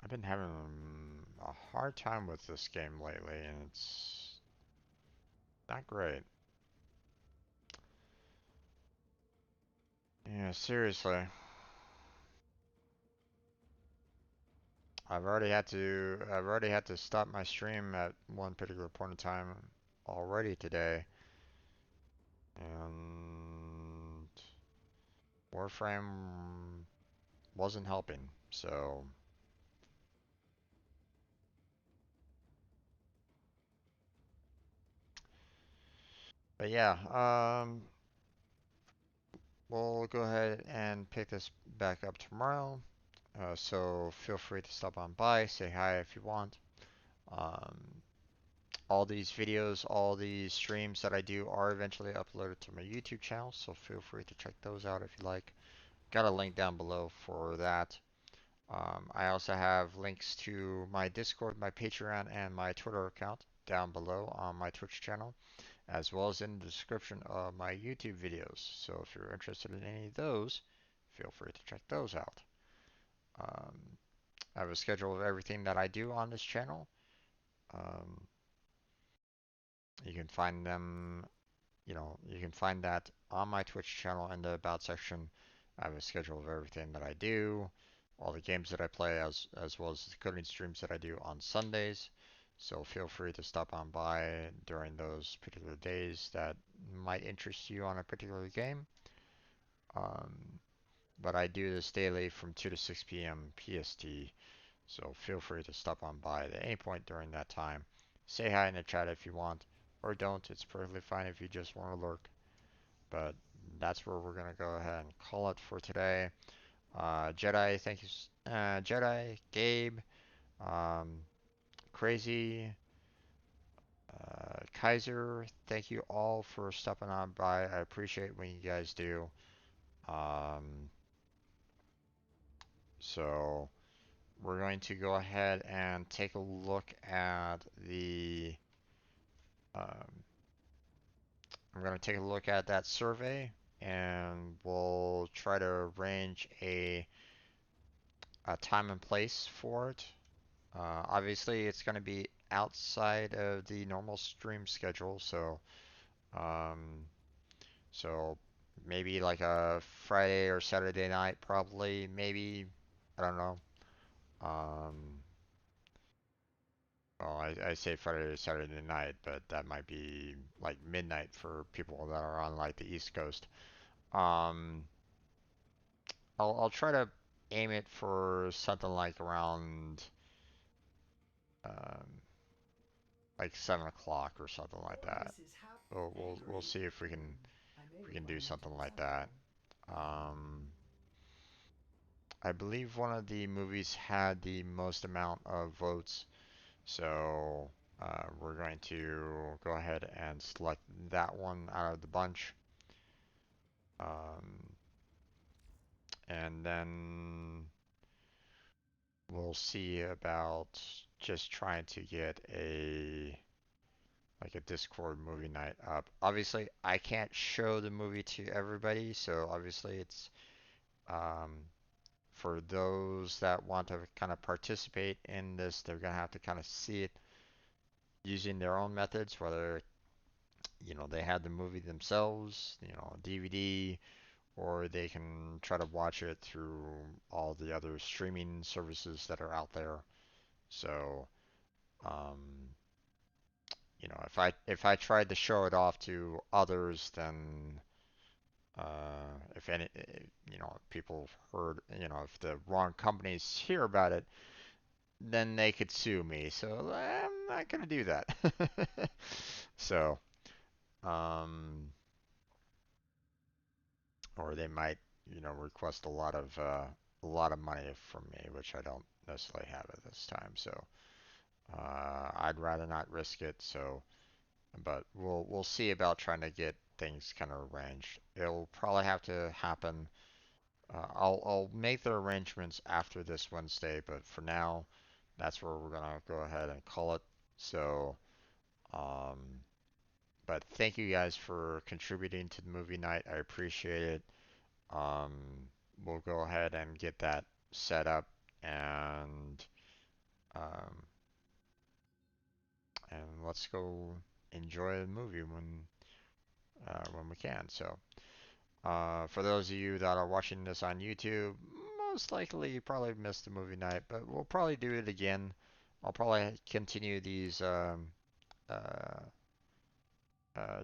I've been having a hard time with this game lately, and it's not great. Yeah, seriously. I've already had to stop my stream at one particular point in time already today, and Warframe wasn't helping. So, but yeah, we'll go ahead and pick this back up tomorrow. So feel free to stop on by, say hi if you want. Um, all these videos, all these streams that I do are eventually uploaded to my YouTube channel, so feel free to check those out if you like. Got a link down below for that. I also have links to my Discord, my Patreon, and my Twitter account down below on my Twitch channel, as well as in the description of my YouTube videos. So if you're interested in any of those, feel free to check those out. Um, I have a schedule of everything that I do on this channel. Um, you can find them, you can find that on my Twitch channel in the About section. I have a schedule of everything that I do, all the games that I play, as well as the coding streams that I do on Sundays. So feel free to stop on by during those particular days that might interest you on a particular game. Um, but I do this daily from 2 to 6 p.m. PST, so feel free to stop on by at any point during that time. Say hi in the chat if you want, or don't. It's perfectly fine if you just want to lurk. But that's where we're gonna go ahead and call it for today. Jedi, thank you. Jedi, Gabe, um, Crazy, Kaiser, thank you all for stopping on by. I appreciate when you guys do. Um, so we're going to go ahead and take a look at the. Um, I'm going to take a look at that survey, and we'll try to arrange a time and place for it. Obviously, it's going to be outside of the normal stream schedule, um, so maybe like a Friday or Saturday night, probably. Maybe, I don't know. Um, well, I say Friday or Saturday night, but that might be like midnight for people that are on like the East Coast. Um, I'll try to aim it for something um, like 7 o'clock or something like All that. this is We'll see if I we may can do run into something like trouble. that. Um, I believe one of the movies had the most amount of votes, so we're going to go ahead and select that one out of the bunch. Um, and then we'll see about just trying to get a Discord movie night up. Obviously, I can't show the movie to everybody, so obviously it's um, for those that want to kind of participate in this, they're gonna have to kind of see it using their own methods, whether they had the movie themselves, DVD, or they can try to watch it through all the other streaming services that are out there. So, um, if I tried to show it off to others, then if any, people heard, if the wrong companies hear about it, then they could sue me. So I'm not gonna do that. So, um, or they might, request a lot of money from me, which I don't necessarily have at this time. So, I'd rather not risk it. So, but we'll see about trying to get things kind of arranged. It'll probably have to happen. I'll make the arrangements after this Wednesday, but for now, that's where we're gonna go ahead and call it. So, um, but thank you guys for contributing to the movie night. I appreciate it. Um, we'll go ahead and get that set up and um, and let's go enjoy the movie when we can. So, for those of you that are watching this on YouTube, most likely you probably missed the movie night, but we'll probably do it again. I'll probably continue these uh,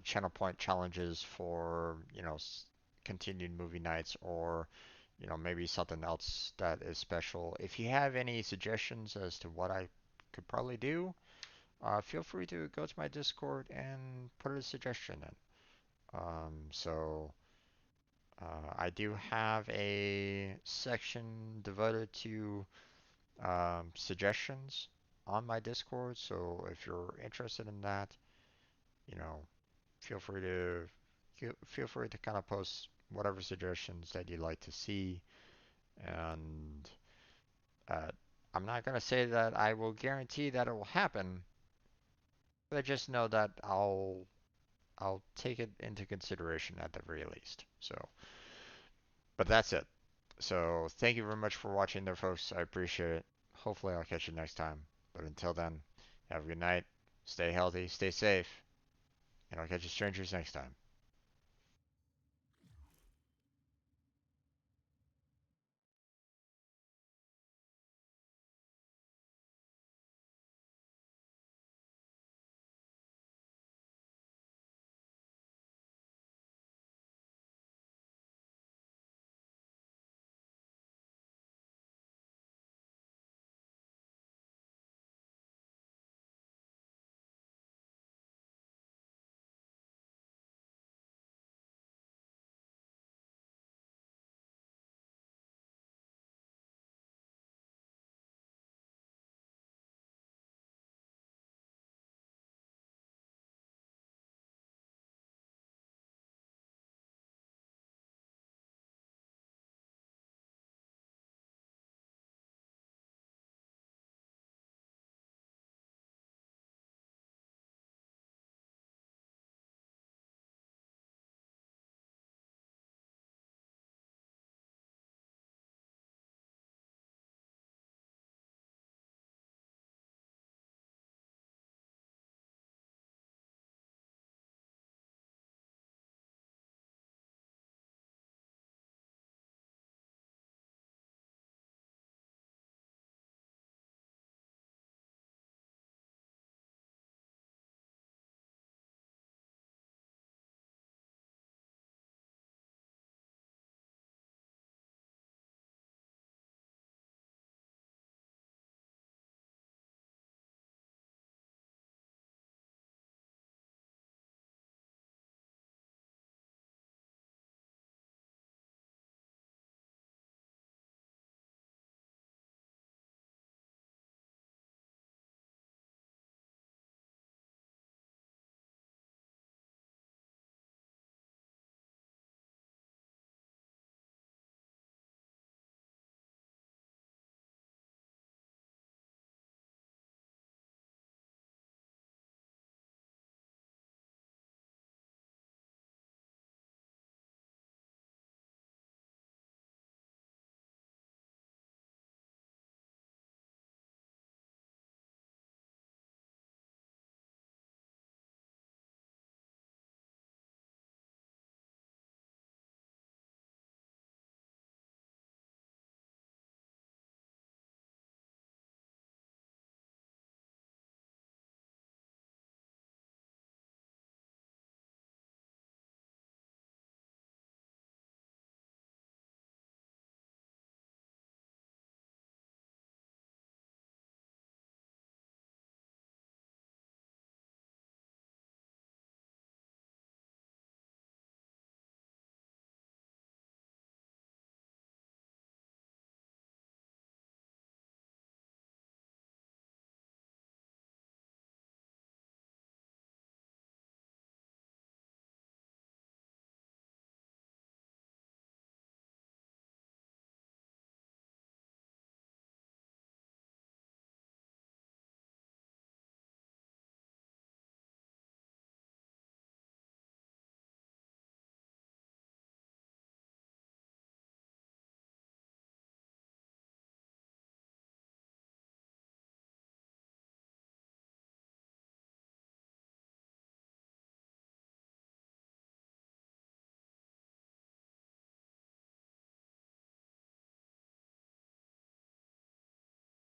channel point challenges for continued movie nights, or maybe something else that is special. If you have any suggestions as to what I could probably do, feel free to go to my Discord and put a suggestion in. So I do have a section devoted to suggestions on my Discord. So if you're interested in that, you know, feel free to feel free to kind of post whatever suggestions that you'd like to see. And uh, I'm not gonna say that I will guarantee that it will happen, but I just know that I'll take it into consideration at the very least. So, but that's it. So thank you very much for watching there, folks. I appreciate it. Hopefully I'll catch you next time. But until then, have a good night. Stay healthy, stay safe, and I'll catch you strangers next time.